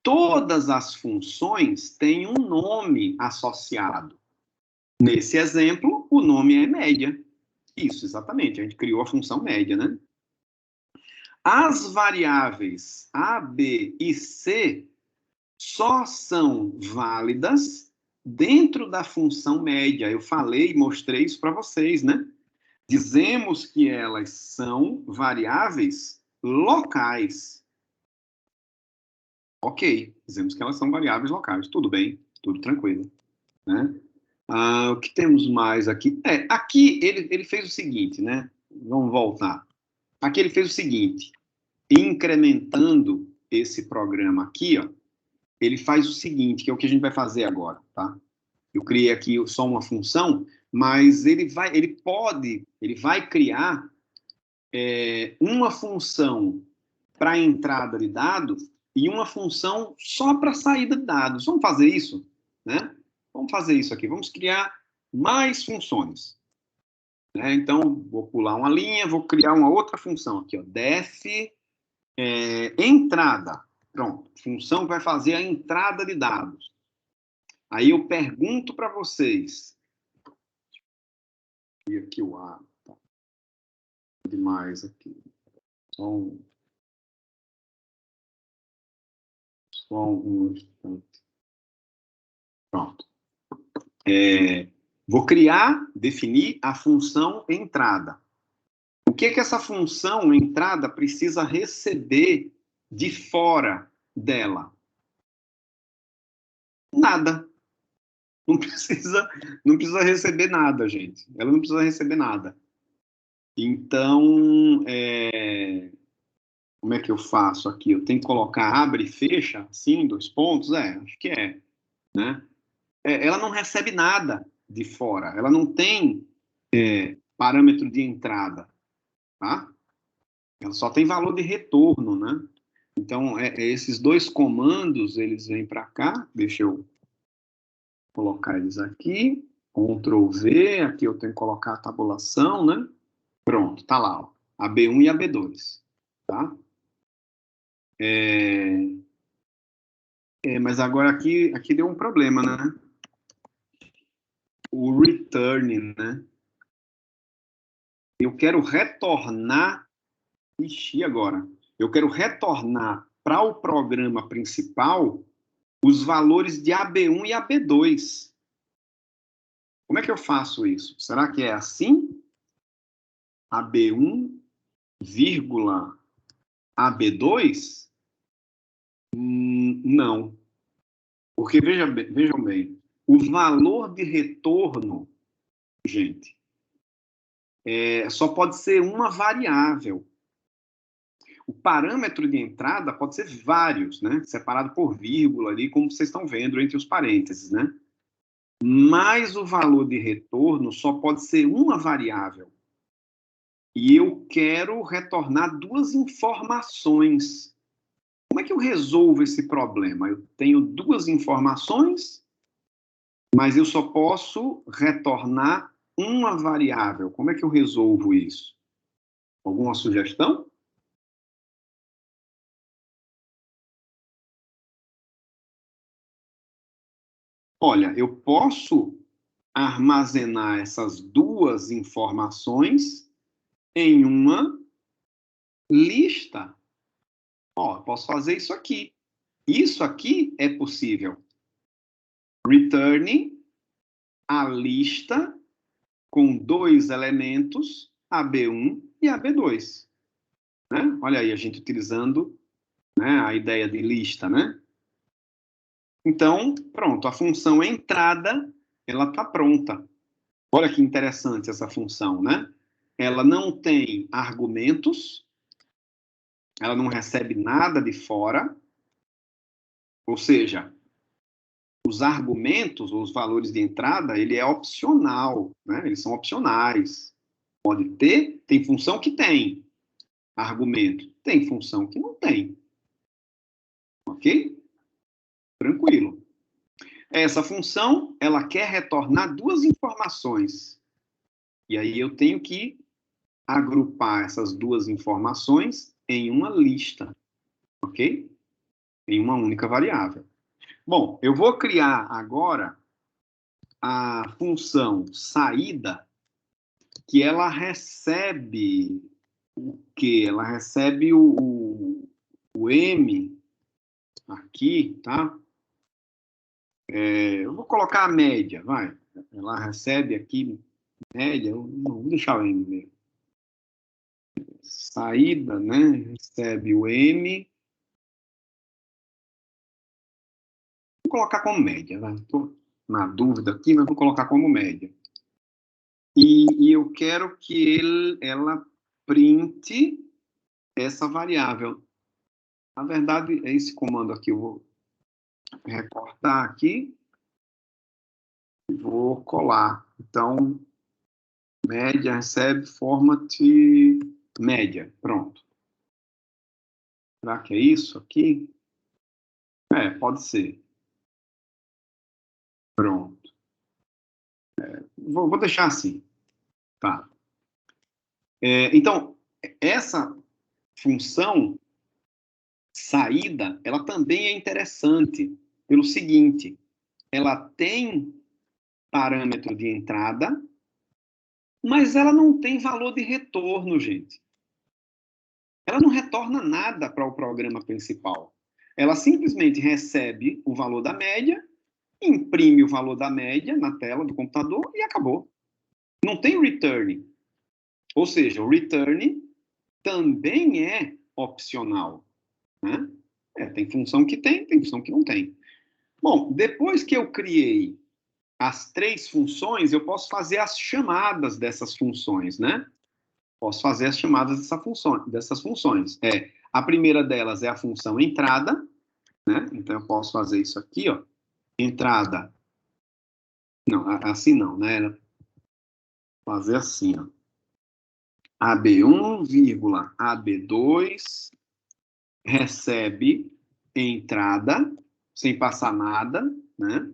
Todas as funções têm um nome associado. Nesse exemplo, o nome é média. Isso, exatamente. A gente criou a função média, né? As variáveis A, B e C só são válidas dentro da função média. Eu falei e mostrei isso para vocês, né? Dizemos que elas são variáveis locais. Ok, dizemos que elas são variáveis locais. Tudo bem, tudo tranquilo, né? O que temos mais aqui? Aqui ele fez o seguinte, né? Vamos voltar. Aqui ele fez o seguinte, incrementando esse programa aqui, ó, ele faz o seguinte, que é o que a gente vai fazer agora, tá? Eu criei aqui só uma função, mas ele vai criar uma função para entrada de dados e uma função só para saída de dados. Vamos fazer isso, né? Vamos fazer isso aqui. Vamos criar mais funções. Né? Então, vou pular uma linha, vou criar uma outra função aqui, ó, def entrada. Pronto, função que vai fazer a entrada de dados. Aí eu pergunto para vocês. E aqui o A, tá demais aqui. Só um instante. Pronto. Vou criar, definir a função entrada. O que que essa função entrada precisa receber de fora dela? Nada. Não precisa receber nada, gente. Ela não precisa receber nada. Então, como é que eu faço aqui? Eu tenho que colocar abre e fecha, assim, 2 pontos? Acho que é, né? Ela não recebe nada de fora. Ela não tem parâmetro de entrada, tá? Ela só tem valor de retorno, né? Então, esses 2 comandos, eles vêm para cá. Deixa eu colocar eles aqui. Ctrl V, aqui eu tenho que colocar a tabulação, né? Pronto, tá lá, ó, a B1 e a B2, tá? Mas agora aqui deu um problema, né? O return, né? eu quero retornar. Ixi, agora. Eu quero retornar para o programa principal os valores de AB1 e AB2. Como é que eu faço isso? Será que é assim? AB1, vírgula, AB2? Não. Porque, vejam bem, o valor de retorno, gente, só pode ser uma variável. O parâmetro de entrada pode ser vários, né? Separado por vírgula ali, como vocês estão vendo entre os parênteses, né? Mas o valor de retorno só pode ser uma variável. E eu quero retornar duas informações. Como é que eu resolvo esse problema? Eu tenho duas informações, mas eu só posso retornar uma variável. Como é que eu resolvo isso? Alguma sugestão? Olha, eu posso armazenar essas duas informações em uma lista. Ó, eu posso fazer isso aqui. Isso aqui é possível. Return a lista com dois elementos, AB1 e AB2. Né? Olha aí, a gente utilizando, né, a ideia de lista, né? Então, pronto, a função entrada, ela está pronta. Olha que interessante essa função, né? Ela não tem argumentos, ela não recebe nada de fora, ou seja, os argumentos, os valores de entrada, ele é opcional, né? Eles são opcionais. Pode ter, tem função que tem argumento, tem função que não tem. Ok? Tranquilo. Essa função, ela quer retornar duas informações. E aí eu tenho que agrupar essas duas informações em uma lista, ok? Em uma única variável. Bom, eu vou criar agora a função saída, que ela recebe o quê? Ela recebe o M aqui, tá? Eu vou colocar a média, vai. Ela recebe aqui média, não, vou deixar o M mesmo. Saída, né? Recebe o M. Vou colocar como média, vai. Estou na dúvida aqui, mas vou colocar como média. E eu quero que ela printe essa variável. Na verdade, é esse comando aqui. Eu vou recortar aqui e vou colar. Então, média recebe format média. Pronto. Será que é isso aqui? Pode ser. Pronto. Vou deixar assim. Tá. Então, essa função saída, ela também é interessante pelo seguinte, ela tem parâmetro de entrada, mas ela não tem valor de retorno, gente. Ela não retorna nada para o programa principal. Ela simplesmente recebe o valor da média, imprime o valor da média na tela do computador e acabou. Não tem return. Ou seja, o return também é opcional. Né? Tem função que tem função que não tem. Bom, depois que eu criei as três funções, eu posso fazer as chamadas dessas funções, né? Posso fazer as chamadas dessas funções. A primeira delas é a função entrada, né? Então eu posso fazer isso aqui, ó. Entrada. Não, assim não, né? Fazer assim, ó. AB1, AB2 recebe entrada, sem passar nada, né?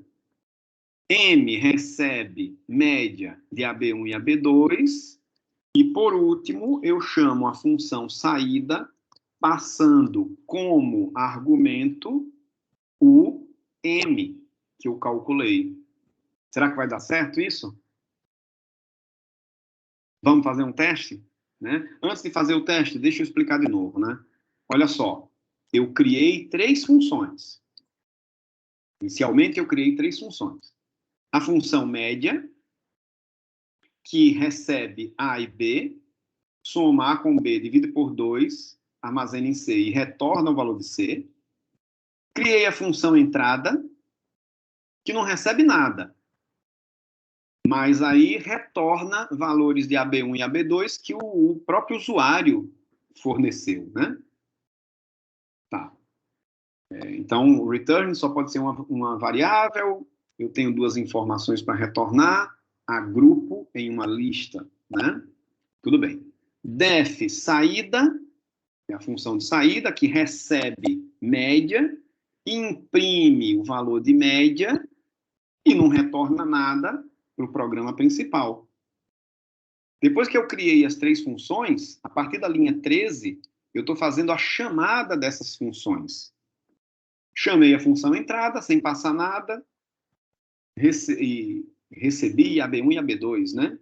M recebe média de AB1 e AB2. E, por último, eu chamo a função saída, passando como argumento o M que eu calculei. Será que vai dar certo isso? Vamos fazer um teste? Né? Antes de fazer o teste, deixa eu explicar de novo. Né? Olha só, eu criei 3 funções. Inicialmente, eu criei 3 funções. A função média, que recebe A e B, soma A com B, divide por 2, armazena em C e retorna o valor de C. Criei a função entrada, que não recebe nada, mas aí retorna valores de AB1 e AB2 que o próprio usuário forneceu, né? Tá. Então, o return só pode ser uma variável, eu tenho 2 informações para retornar, agrupo em uma lista, né? Tudo bem. Def, saída, é a função de saída, que recebe média, imprime o valor de média e não retorna nada para o programa principal. Depois que eu criei as 3 funções, a partir da linha 13, eu estou fazendo a chamada dessas funções. Chamei a função entrada, sem passar nada, recebi AB1 e AB2, né?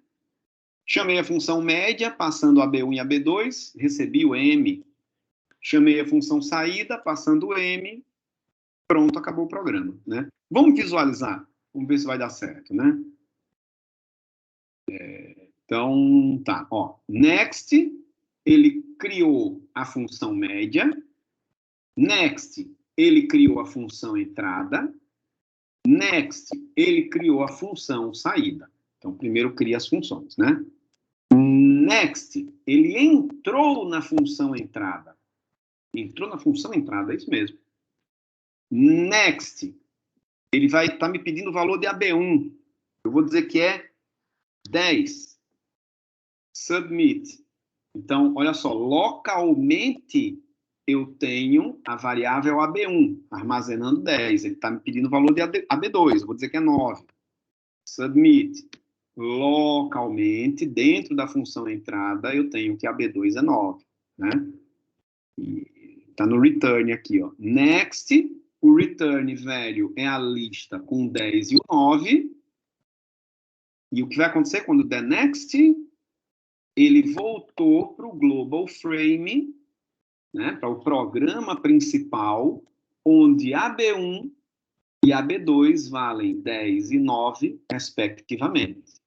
Chamei a função média, passando AB1 e AB2, recebi o M. Chamei a função saída, passando o M, pronto, acabou o programa, né? Vamos visualizar, vamos ver se vai dar certo, né? Então, tá, ó, next, ele criou a função média, next, ele criou a função entrada, next, ele criou a função saída. Então, primeiro cria as funções, né? Next, ele entrou na função entrada. Entrou na função entrada, é isso mesmo. Next, ele vai estar me pedindo o valor de AB1. Eu vou dizer que é 10. Submit. Então, olha só, localmente eu tenho a variável AB1, armazenando 10. Ele está me pedindo o valor de AB2, eu vou dizer que é 9. Submit. Localmente, dentro da função entrada, eu tenho que AB2 é 9. Né? Está no return aqui, ó. Next, o return velho é a lista com 10 e o 9. E o que vai acontecer quando der next? Ele voltou para o global frame, né, para o programa principal, onde AB1 e AB2 valem 10 e 9, respectivamente.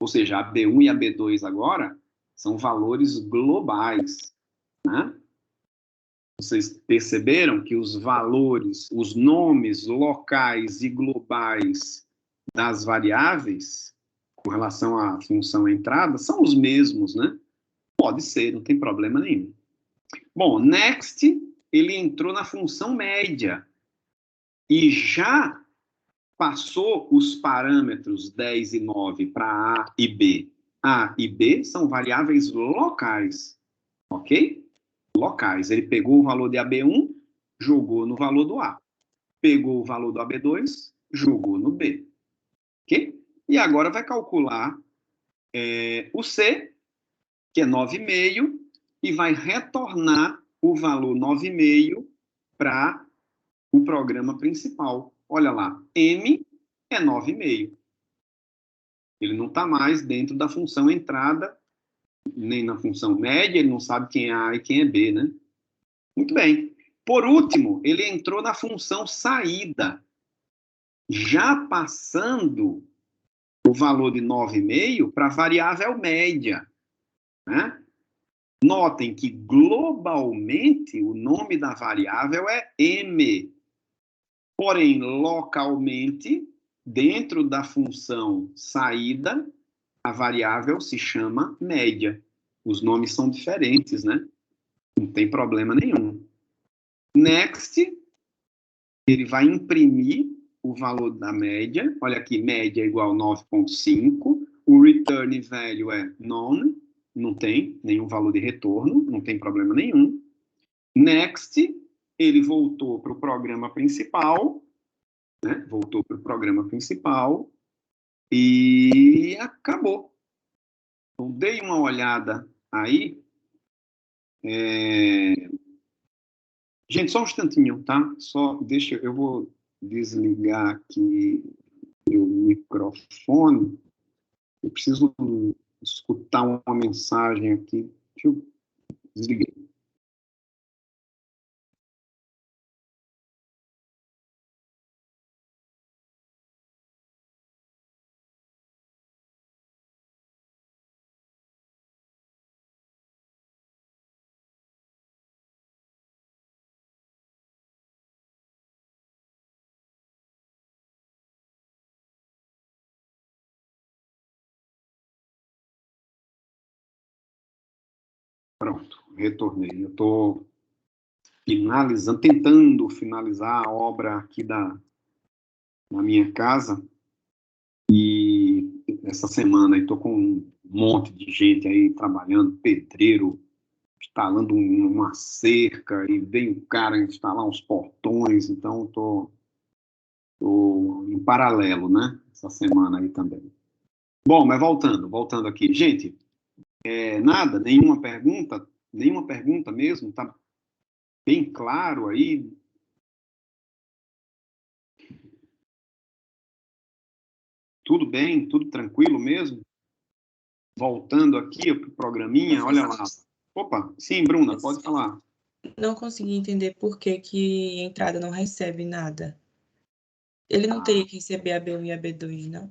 Ou seja, AB1 e AB2 agora são valores globais. Né? Vocês perceberam que os valores, os nomes locais e globais das variáveis, com relação à função entrada, são os mesmos, né? Pode ser, não tem problema nenhum. Bom, next, ele entrou na função média e já passou os parâmetros 10 e 9 para A e B. A e B são variáveis locais, ok? Locais. Ele pegou o valor de AB1, jogou no valor do A. Pegou o valor do AB2, jogou no B. Ok? E agora vai calcular o C, que é 9,5, e vai retornar o valor 9,5 para o programa principal. Olha lá, M é 9,5. Ele não está mais dentro da função entrada, nem na função média, ele não sabe quem é A e quem é B, né? Muito bem. Por último, ele entrou na função saída, já passando o valor de 9,5 para a variável média, né? Notem que, globalmente, o nome da variável é M. Porém, localmente, dentro da função saída, a variável se chama média. Os nomes são diferentes, né? Não tem problema nenhum. Next, ele vai imprimir o valor da média. Olha aqui, média é igual a 9,5. O return value é none. Não tem nenhum valor de retorno, não tem problema nenhum. Next, ele voltou para o programa principal, né? Voltou para o programa principal e acabou. Então, dei uma olhada aí. Gente, só um instantinho, tá? Só deixa, eu vou desligar aqui meu microfone. Eu preciso escutar uma mensagem aqui. Deixa eu desligar. Pronto, retornei. Eu estou finalizando, tentando finalizar a obra aqui na minha casa. E essa semana estou com um monte de gente aí trabalhando, pedreiro, instalando uma cerca, e vem o cara instalar uns portões, então estou em paralelo, né? Essa semana aí também. Bom, mas voltando aqui. Gente, nada, nenhuma pergunta mesmo, tá bem claro aí. Tudo bem, tudo tranquilo mesmo? Voltando aqui para o programinha, olha lá. Opa, sim, Bruna, pode falar. Não consegui entender por que que a entrada não recebe nada. Ele não teria que receber a B1 e a B2, não?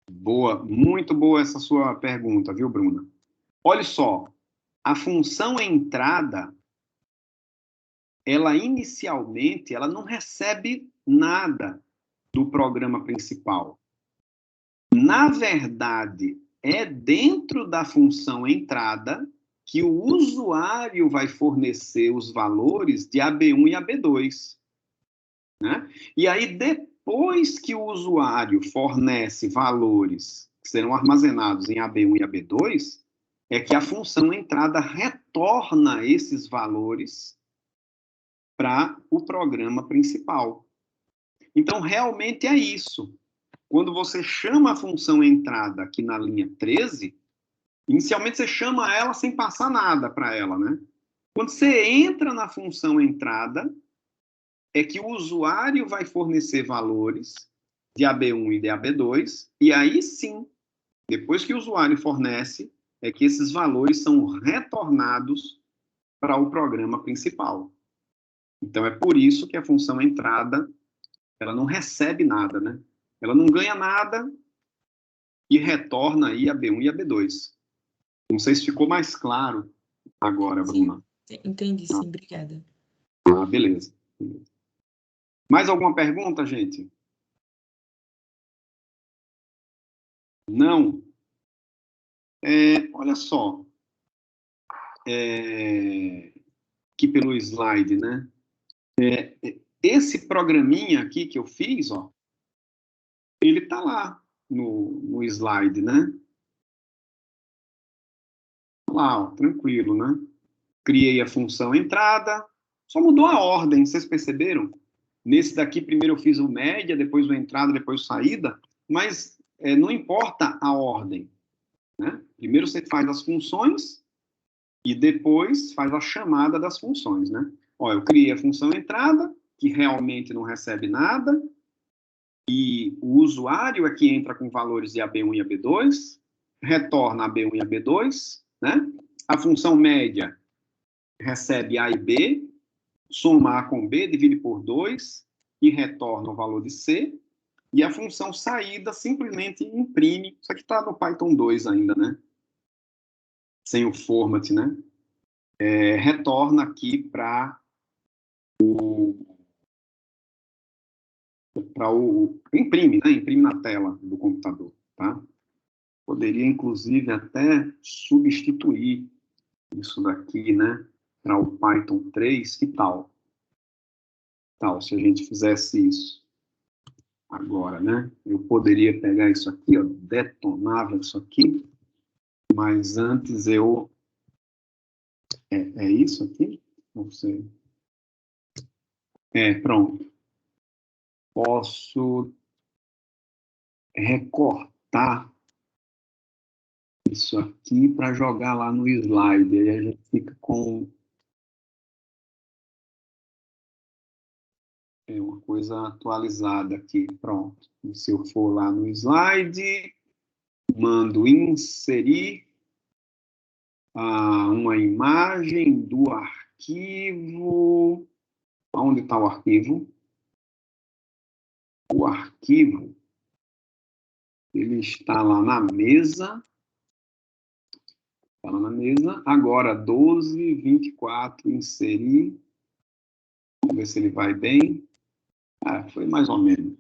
Boa, muito boa essa sua pergunta, viu, Bruna? Olha só, a função entrada, ela inicialmente, ela não recebe nada do programa principal. Na verdade, é dentro da função entrada que o usuário vai fornecer os valores de AB1 e AB2. Né? E aí, depois que o usuário fornece valores que serão armazenados em AB1 e AB2, é que a função entrada retorna esses valores para o programa principal. Então, realmente é isso. Quando você chama a função entrada aqui na linha 13, inicialmente você chama ela sem passar nada para ela, né? Quando você entra na função entrada, é que o usuário vai fornecer valores de AB1 e de AB2, e aí sim, depois que o usuário fornece, é que esses valores são retornados para o programa principal. Então, é por isso que a função entrada, ela não recebe nada, né? Ela não ganha nada e retorna aí AB1 e AB2. Não sei se ficou mais claro agora, Bruna. Entendi, sim, obrigada. Beleza. Mais alguma pergunta, gente? Não? Olha só. Aqui pelo slide, né? Esse programinha aqui que eu fiz, ó, ele tá lá no slide, né? Lá, ó, tranquilo, né? Criei a função entrada, só mudou a ordem, vocês perceberam? Nesse daqui, primeiro eu fiz o média, depois o entrada, depois o saída, mas não importa a ordem, né? Primeiro você faz as funções e depois faz a chamada das funções, né? Ó, eu criei a função entrada, que realmente não recebe nada, e o usuário é que entra com valores de AB1 e AB2, retorna AB1 e AB2, né? A função média recebe A e B, soma A com B, divide por 2 e retorna o valor de C. E a função saída simplesmente imprime. Isso aqui está no Python 2 ainda, né? Sem o format, né? Retorna aqui para imprime, né? Imprime na tela do computador, tá? Poderia, inclusive, até substituir isso daqui, né? Para o Python 3, que tal? Tal, se a gente fizesse isso agora, né? Eu poderia pegar isso aqui, ó, detonava isso aqui, mas antes eu... É isso aqui? Não sei. Pronto. Posso recortar isso aqui para jogar lá no slide. Aí a gente fica com uma coisa atualizada aqui. Pronto. E se eu for lá no slide, Mando inserir uma imagem do arquivo. Onde está o arquivo? O arquivo, ele está lá na mesa. Está lá na mesa. Agora, 12, 24, inserir. Vamos ver se ele vai bem. Foi mais ou menos.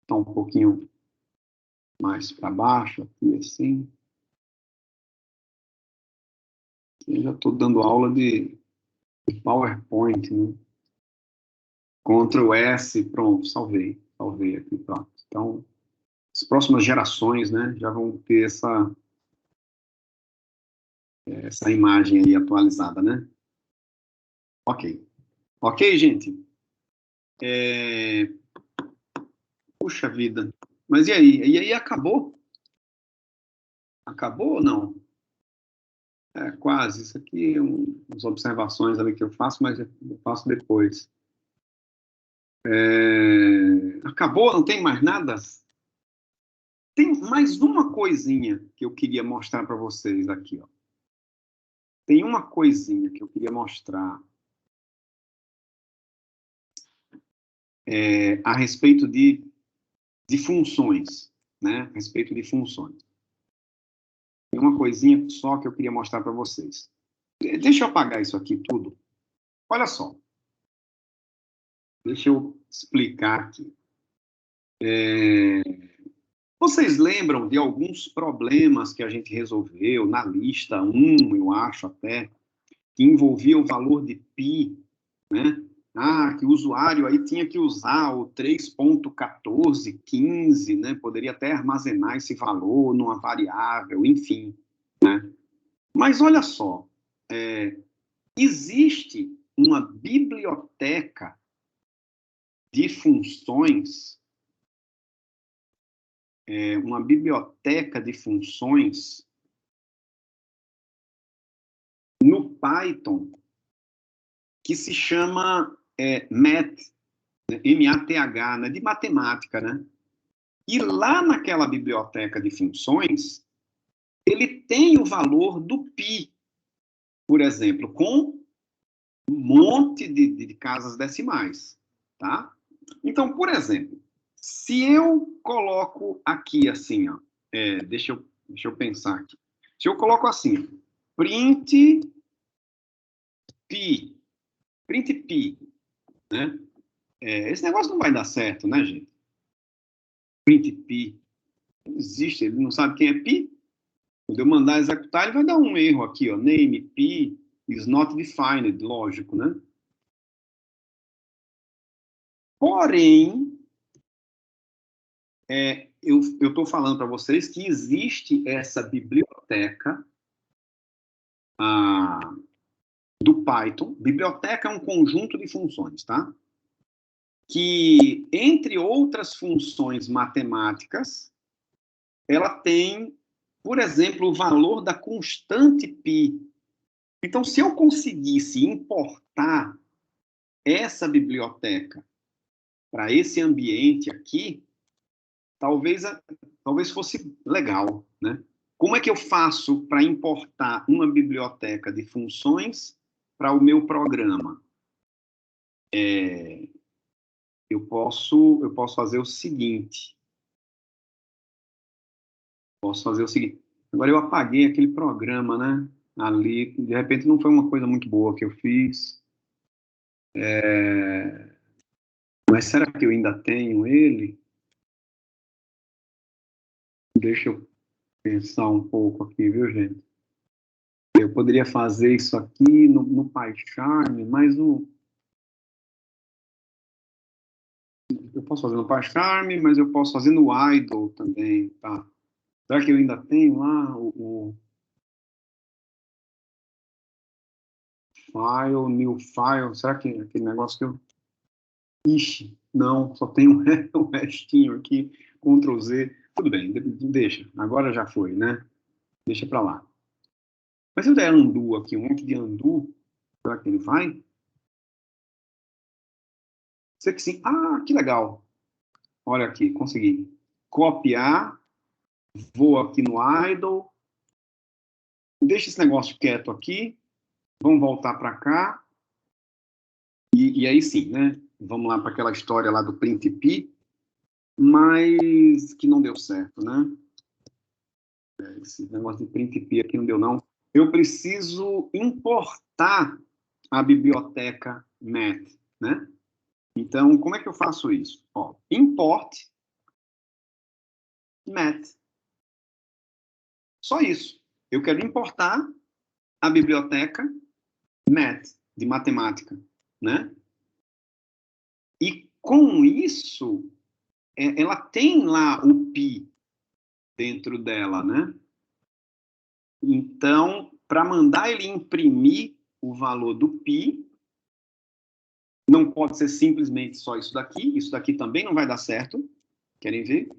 Está um pouquinho mais para baixo aqui, assim. Eu já estou dando aula de PowerPoint, né? Ctrl S, pronto, salvei. Salvei aqui, pronto. Então, as próximas gerações, né, já vão ter essa imagem aí atualizada, né? Ok. Ok, gente? Puxa vida. Mas e aí? E aí acabou? Acabou ou não? Quase. Isso aqui é umas observações ali que eu faço, mas eu faço depois. Acabou? Não tem mais nada? Tem mais uma coisinha que eu queria mostrar para vocês aqui, ó. Tem uma coisinha que eu queria mostrar a respeito de funções, né? A respeito de funções. Tem uma coisinha só que eu queria mostrar para vocês. Deixa eu apagar isso aqui tudo. Olha só. Deixa eu explicar aqui. Vocês lembram de alguns problemas que a gente resolveu na lista 1, eu acho até, que envolvia o valor de π, né? Que o usuário aí tinha que usar o 3.1415, né? Poderia até armazenar esse valor numa variável, enfim, né? Mas olha só, existe uma biblioteca de funções, no Python que se chama Math, né? M-A-T-H, né? De matemática, né? E lá naquela biblioteca de funções, ele tem o valor do π, por exemplo, com um monte de casas decimais, tá? Então, por exemplo, se eu coloco aqui assim, ó, deixa eu pensar aqui. Se eu coloco assim, print π, né? Esse negócio não vai dar certo, né, gente? Print π. Não existe, ele não sabe quem é π. Quando eu mandar executar, ele vai dar um erro aqui, ó. Name π is not defined, lógico, né? Porém, eu estou falando para vocês que existe essa biblioteca do Python. Biblioteca é um conjunto de funções, tá? Que, entre outras funções matemáticas, ela tem, por exemplo, o valor da constante π. Então, se eu conseguisse importar essa biblioteca para esse ambiente aqui, talvez fosse legal, né? Como é que eu faço para importar uma biblioteca de funções para o meu programa? Eu posso fazer o seguinte. Agora eu apaguei aquele programa, né? Ali, de repente não foi uma coisa muito boa que eu fiz. Mas será que eu ainda tenho ele? Deixa eu pensar um pouco aqui, viu, gente? Eu poderia fazer isso aqui no PyCharm, mas eu posso fazer no PyCharm, mas eu posso fazer no Idle também, tá? Será que eu ainda tenho lá o file, new file? Será que é aquele negócio que eu... Ixi, não, só tem um restinho aqui, Ctrl Z. Tudo bem, deixa. Agora já foi, né? Deixa pra lá. Mas se eu der undo aqui, um monte de undo, será que ele vai? Sei que sim. Que legal. Olha aqui, consegui. Copiar vou aqui no idle, deixa esse negócio quieto aqui, vamos voltar para cá, e aí sim, né? Vamos lá para aquela história lá do print p, mas que não deu certo, né? Esse negócio de print p aqui não deu, não. Eu preciso importar a biblioteca math, né? Então, como é que eu faço isso? Ó, import math. Só isso. Eu quero importar a biblioteca math, de matemática, né? E com isso, ela tem lá o pi dentro dela, né? Então, para mandar ele imprimir o valor do pi, não pode ser simplesmente só isso daqui também não vai dar certo. Querem ver?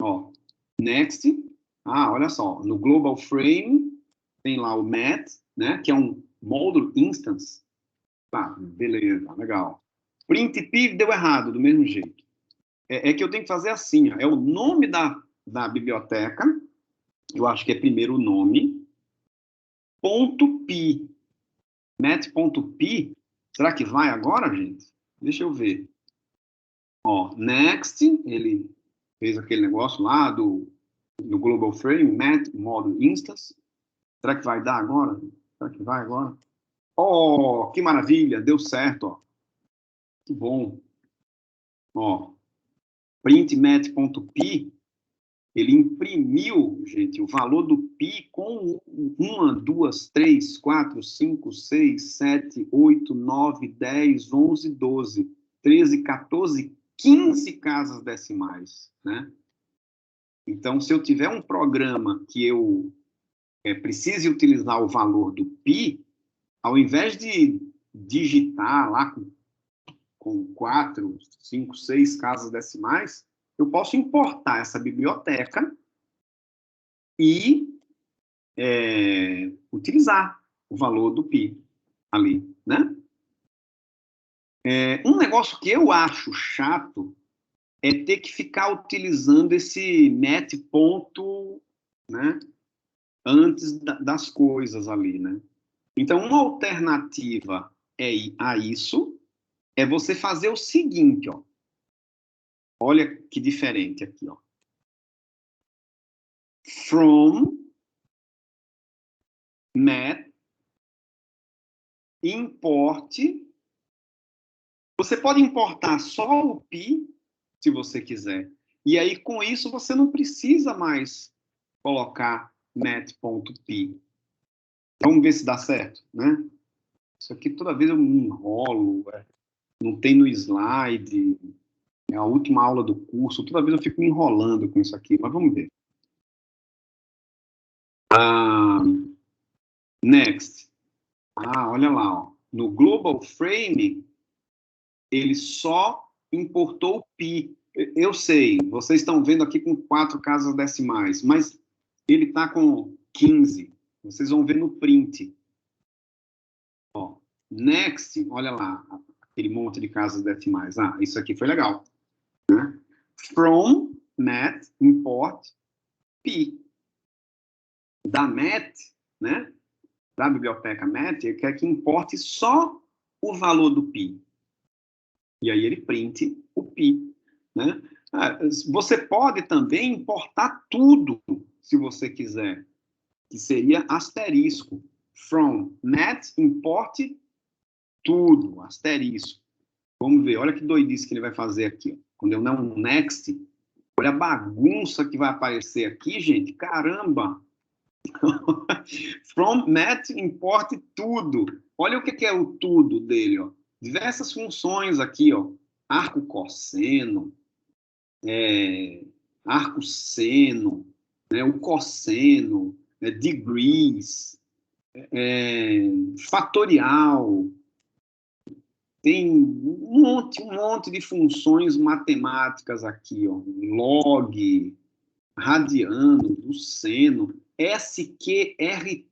Ó, next. Ah, olha só, no global frame tem lá o math, né, que é um módulo instance. Tá, beleza, legal. Print p deu errado, do mesmo jeito. É que eu tenho que fazer assim, ó, é o nome da biblioteca, eu acho que é primeiro o nome, ponto .pi, math.pi, será que vai agora, gente? Deixa eu ver. Ó, next, ele fez aquele negócio lá do global frame, math, module instance. Será que vai dar agora? Será que vai agora? Oh, que maravilha, deu certo, ó. Que bom. Ó, printmat.pi, ele imprimiu, gente, o valor do pi com 1, 2, 3, 4, 5, 6, 7, 8, 9, 10, 11, 12, 13, 14, 15 casas decimais, né? Então, se eu tiver um programa que eu precise utilizar o valor do pi, ao invés de digitar lá com 4, 5, 6 casas decimais, eu posso importar essa biblioteca e utilizar o valor do pi ali, né? Um negócio que eu acho chato é ter que ficar utilizando esse met ponto, né, antes das coisas ali, né? Então, uma alternativa a isso é você fazer o seguinte, ó. Olha que diferente aqui, ó. From math import. Você pode importar só o pi, se você quiser. E aí, com isso, você não precisa mais colocar math.pi. Vamos ver se dá certo, né? Isso aqui toda vez eu me enrolo, não tem no slide, é a última aula do curso, toda vez eu fico me enrolando com isso aqui, mas vamos ver. Next. Olha lá, ó. No Global Frame, ele só importou o pi. Eu sei, vocês estão vendo aqui com 4 casas decimais, mas ele está com 15. Vocês vão ver no print. Ó, next, olha lá, aquele monte de casas decimais. Isso aqui foi legal. Né? From math import pi. Da math, né? Da biblioteca math, eu quero que importe só o valor do pi. E aí ele print o pi, né? Você pode também importar tudo, se você quiser, que seria asterisco. From math import tudo, asterisco. Vamos ver, olha que doidice que ele vai fazer aqui. Ó. Quando eu der um next, olha a bagunça que vai aparecer aqui, gente. Caramba! From math import tudo. Olha o que é o tudo dele, ó. Diversas funções aqui, ó. Arco cosseno, arco seno, né, o cosseno, degrees, fatorial, tem um monte de funções matemáticas aqui, ó. Log, radiano, do seno, SQRT,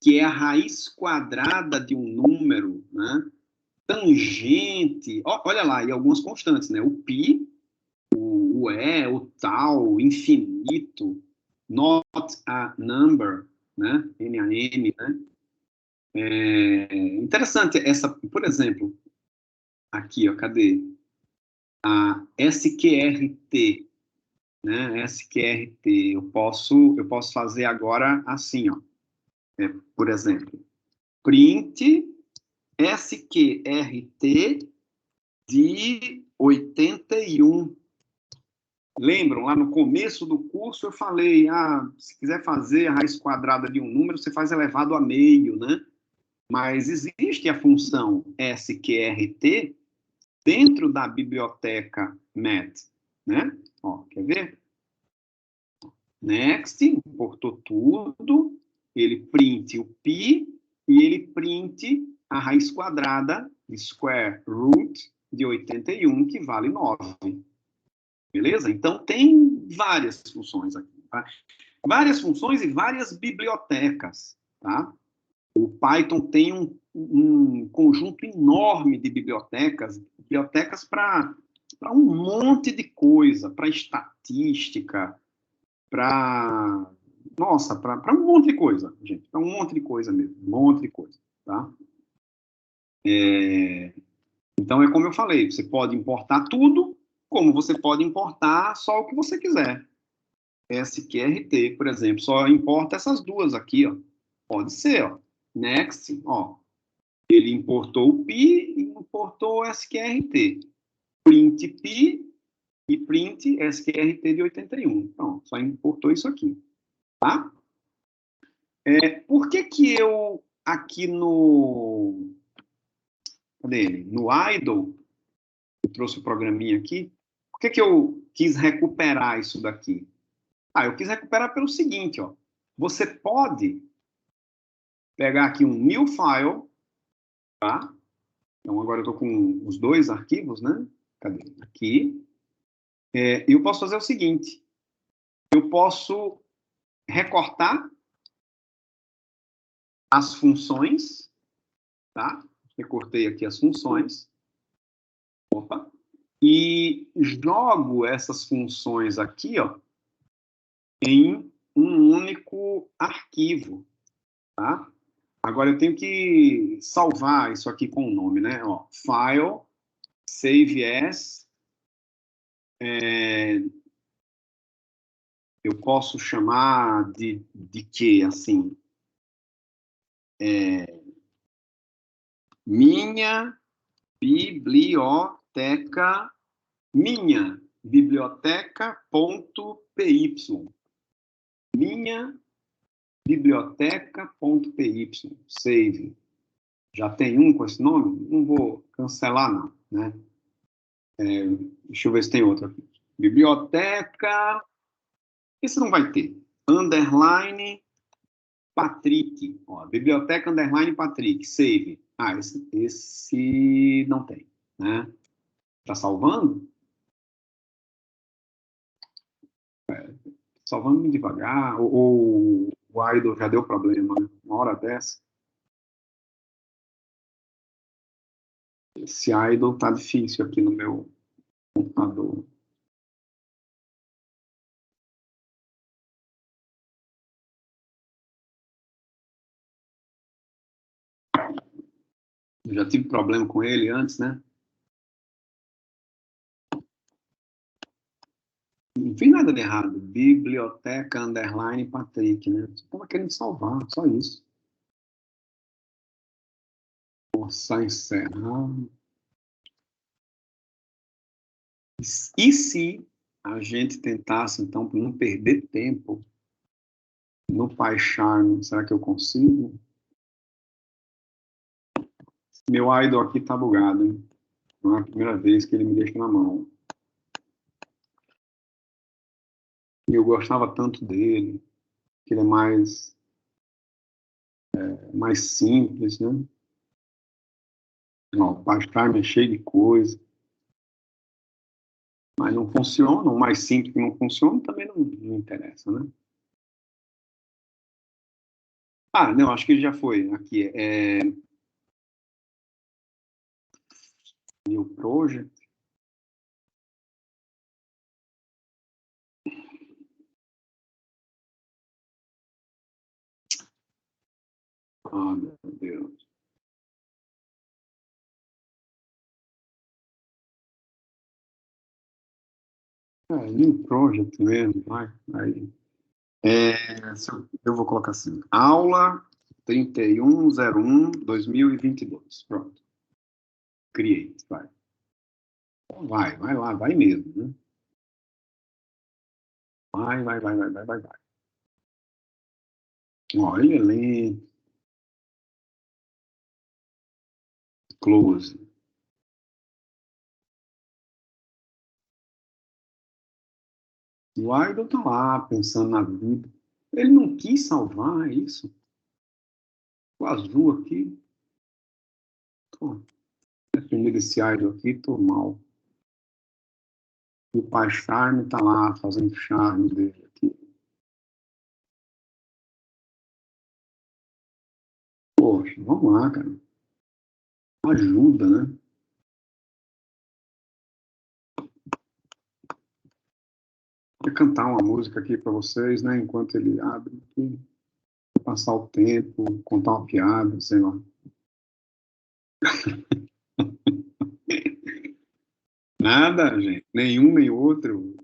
que é a raiz quadrada de um número, né? Tangente, olha lá, e algumas constantes, né? O π, o o tal, infinito, not a number, né? NAM, né? Interessante essa, por exemplo, aqui, ó, cadê? A SQRT, né? SQRT, eu posso fazer agora assim, ó. Por exemplo, print SQRT de 81. Lembram, lá no começo do curso eu falei, se quiser fazer a raiz quadrada de um número, você faz elevado a meio, né? Mas existe a função SQRT dentro da biblioteca Math, né? Ó, quer ver? Next, importou tudo, ele print o pi e ele print a raiz quadrada, square root, de 81, que vale 9. Beleza? Então, tem várias funções aqui, tá? Várias funções e várias bibliotecas, tá? O Python tem um conjunto enorme de bibliotecas para um monte de coisa, para estatística, para um monte de coisa, gente, para um monte de coisa mesmo, um monte de coisa, tá? Então, é como eu falei, você pode importar tudo, como você pode importar só o que você quiser. SQRT, por exemplo, só importa essas duas aqui, ó. Pode ser, ó. Next, ó. Ele importou o pi e importou o SQRT. Print pi e print SQRT de 81. Então, só importou isso aqui, tá? Por que eu, aqui no... Cadê ele? No idle, eu trouxe o programinha aqui. Por que eu quis recuperar isso daqui? Eu quis recuperar pelo seguinte, ó. Você pode pegar aqui um new file, tá? Então, agora eu estou com os dois arquivos, né? Cadê? Aqui. E eu posso fazer o seguinte. Eu posso recortar as funções, tá? Recortei aqui as funções. Opa. E jogo essas funções aqui, ó, em um único arquivo, tá? Agora eu tenho que salvar isso aqui com o nome, né? Ó, file, save as, eu posso chamar de quê, assim? Minha biblioteca, minha biblioteca.py. Minha biblioteca.py. Save. Já tem um com esse nome? Não vou cancelar, não, né? Deixa eu ver se tem outro aqui. Biblioteca. Esse não vai ter. Underline Patrick. Ó, biblioteca underline Patrick. Save. Esse não tem, né? Tá salvando? Salvando devagar. Ou o idle já deu problema, né? Uma hora dessa. Esse idle tá difícil aqui no meu computador. Eu já tive problema com ele antes, né? Não fiz nada de errado. Biblioteca underline Patrick, né? Você estava querendo salvar, só isso. Forçar encerrar. E se a gente tentasse, então, para não perder tempo, no PyCharm, será que eu consigo? Meu idle aqui tá bugado, hein? Não é a primeira vez que ele me deixa na mão. E eu gostava tanto dele, que ele é mais simples, né? Não, o PyCharm é cheio de coisa. Mas não funciona, o mais simples que não funciona também não interessa, né? Não, acho que ele já foi. Aqui New Project. Ah, meu Deus. New project mesmo, vai. Aí. Eu vou colocar assim, aula 31/01/2022. Pronto. Criei, vai. Vai lá, vai mesmo, né? Vai. Olha, lento, close. O Idol tá lá, pensando na vida. Ele não quis salvar isso. O azul aqui. Tô defendendo esse Idol aqui, tô mal. E o pai Charme tá lá, fazendo charme dele aqui. Poxa, vamos lá, cara. Ajuda, né? Vou cantar uma música aqui para vocês, né? Enquanto ele abre aqui. Passar o tempo, contar uma piada, sei lá. Nada, gente. Nenhum nem outro.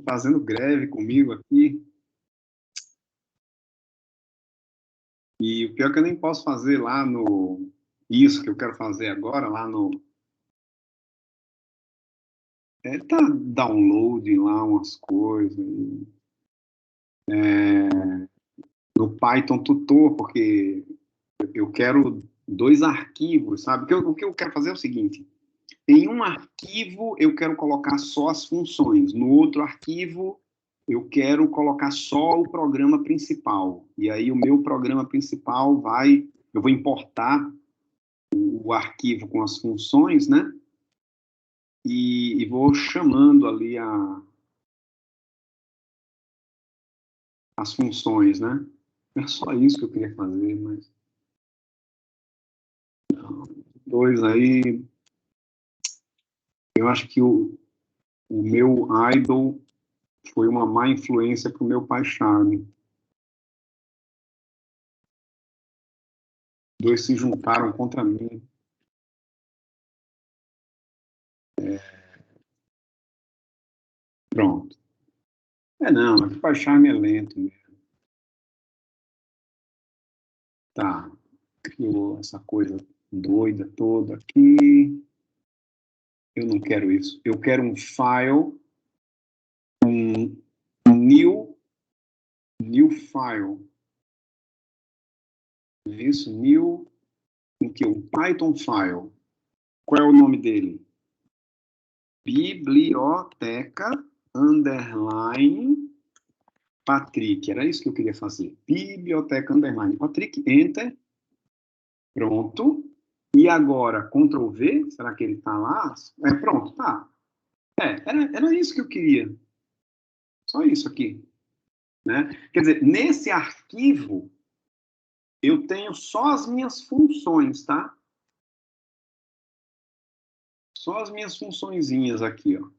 Fazendo greve comigo aqui. E o pior é que eu nem posso fazer lá no... Isso que eu quero fazer agora, lá no... Tá download lá umas coisas. No Python tutor, porque eu quero 2 arquivos, sabe? O que eu quero fazer é o seguinte. Em um arquivo, eu quero colocar só as funções. No outro arquivo, eu quero colocar só o programa principal. E aí, o meu programa principal eu vou importar o arquivo com as funções, né? E vou chamando ali as funções, né? É só isso que eu queria fazer, mas... Dois aí, eu acho que o meu idol foi uma má influência para o meu pai Charme. Dois se juntaram contra mim. Pronto. Não, é que o pai Charme é lento mesmo. Tá, criou essa coisa doida toda aqui. Eu não quero isso. Eu quero um file, um new file. Isso, new, o que? Um Python file. Qual é o nome dele? Biblioteca underline Patrick. Era isso que eu queria fazer. Biblioteca underline Patrick. Enter. Pronto. E agora, Ctrl V. Será que ele está lá? Pronto, tá. Era isso que eu queria. Só isso aqui. Né? Quer dizer, nesse arquivo, eu tenho só as minhas funções, tá? Só as minhas funçõezinhas aqui, ó.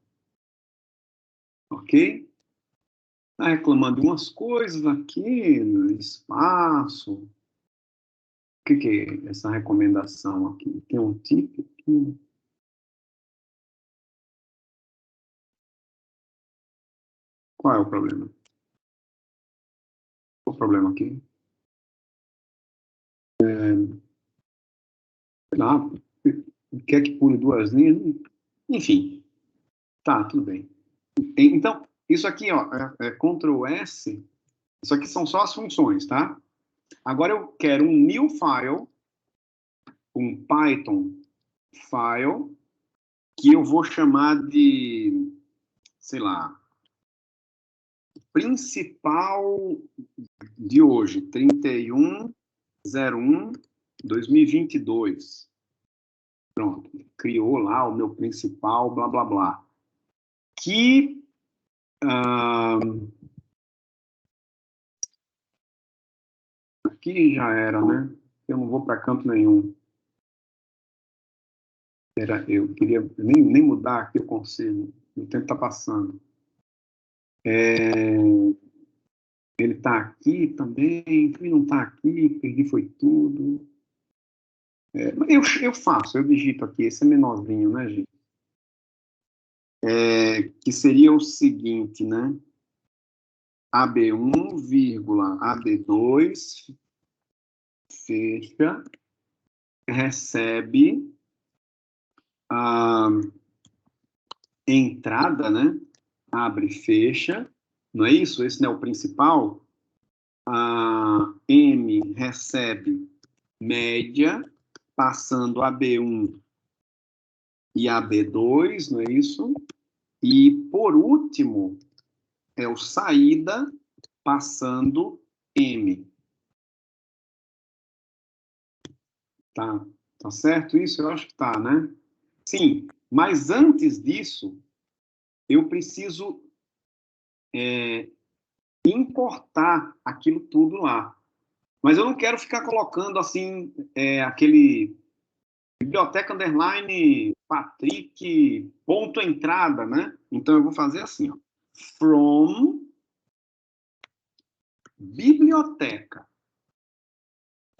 Ok? Tá reclamando de umas coisas aqui no espaço. O que é essa recomendação aqui? Tem um tipo aqui. Qual é o problema? Qual o problema aqui? Sei lá, quer que pule 2 linhas? Enfim, tá, tudo bem. Então, isso aqui, ó, Ctrl S, isso aqui são só as funções, tá? Agora eu quero um new file, um Python file, que eu vou chamar de, sei lá, principal de hoje, 31/01/2022. Pronto, criou lá o meu principal, blá, blá, blá. Que aqui já era, né? Eu não vou para canto nenhum. Eu queria nem mudar aqui o conselho. O tempo está passando. Ele está aqui também, ele não está aqui, perdi foi tudo. Eu faço, eu digito aqui, esse é menorzinho, né, gente? Que seria o seguinte, né? AB1, AB2, fecha, recebe a entrada, né? Abre, fecha, não é isso? Esse não é o principal? A M recebe média, passando AB1 e AB2, não é isso? E, por último, é o saída, passando M. Tá certo isso? Eu acho que tá, né? Sim, mas antes disso, eu preciso importar aquilo tudo lá. Mas eu não quero ficar colocando, assim, aquele biblioteca underline Patrick, ponto entrada, né? Então, eu vou fazer assim, ó. From biblioteca.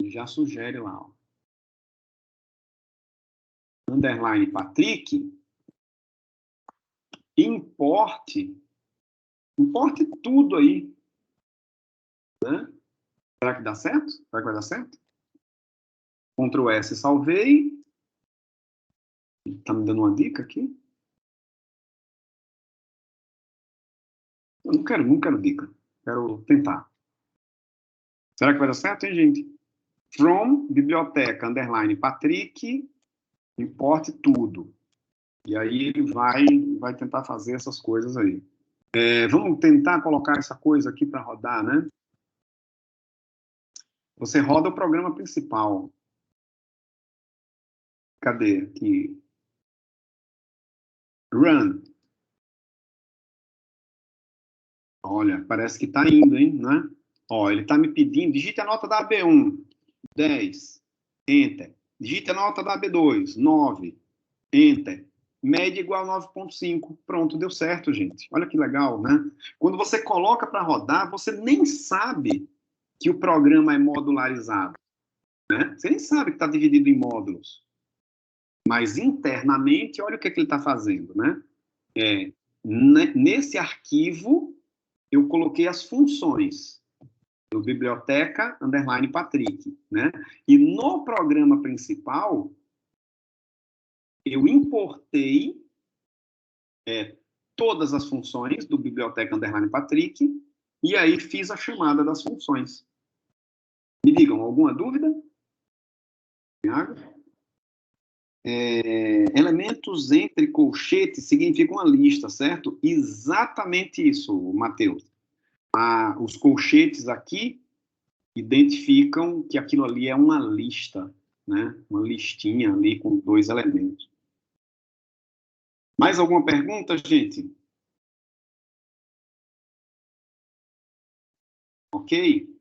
Já sugere lá, ó. Underline Patrick, importe tudo aí, né? Será que dá certo? Será que vai dar certo? Ctrl S, salvei. Tá me dando uma dica aqui? Eu não quero dica. Quero tentar. Será que vai dar certo, hein, gente? From, biblioteca, underline, Patrick, importe tudo. E aí ele vai tentar fazer essas coisas aí. Vamos tentar colocar essa coisa aqui para rodar, né? Você roda o programa principal. Cadê? Aqui. Run. Olha, parece que está indo, hein? Né? Ó, ele está me pedindo, digite a nota da AB1, 10, Enter. Digite a nota da AB2, 9, Enter. Média igual a 9,5. Pronto, deu certo, gente. Olha que legal, né? Quando você coloca para rodar, você nem sabe que o programa é modularizado, né? Você nem sabe que está dividido em módulos. Mas internamente, olha o que ele está fazendo, né? Nesse arquivo, eu coloquei as funções do biblioteca underline Patrick, né? E no programa principal, eu importei todas as funções do biblioteca underline Patrick e aí fiz a chamada das funções. Me digam, alguma dúvida? Elementos entre colchetes significam uma lista, certo? Exatamente isso, Matheus. Os colchetes aqui identificam que aquilo ali é uma lista, né? Uma listinha ali com 2 elementos. Mais alguma pergunta, gente? Ok?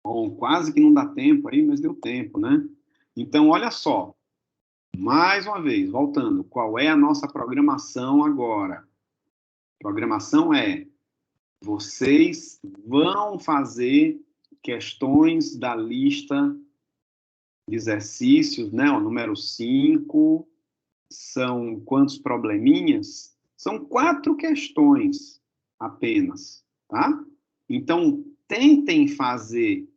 Bom, quase que não dá tempo aí, mas deu tempo, né? Então, olha só. Mais uma vez, voltando. Qual é a nossa programação agora? Programação é: vocês vão fazer questões da lista de exercícios, né? O número 5. São quantos probleminhas? São 4 questões apenas, tá? Então, tentem fazer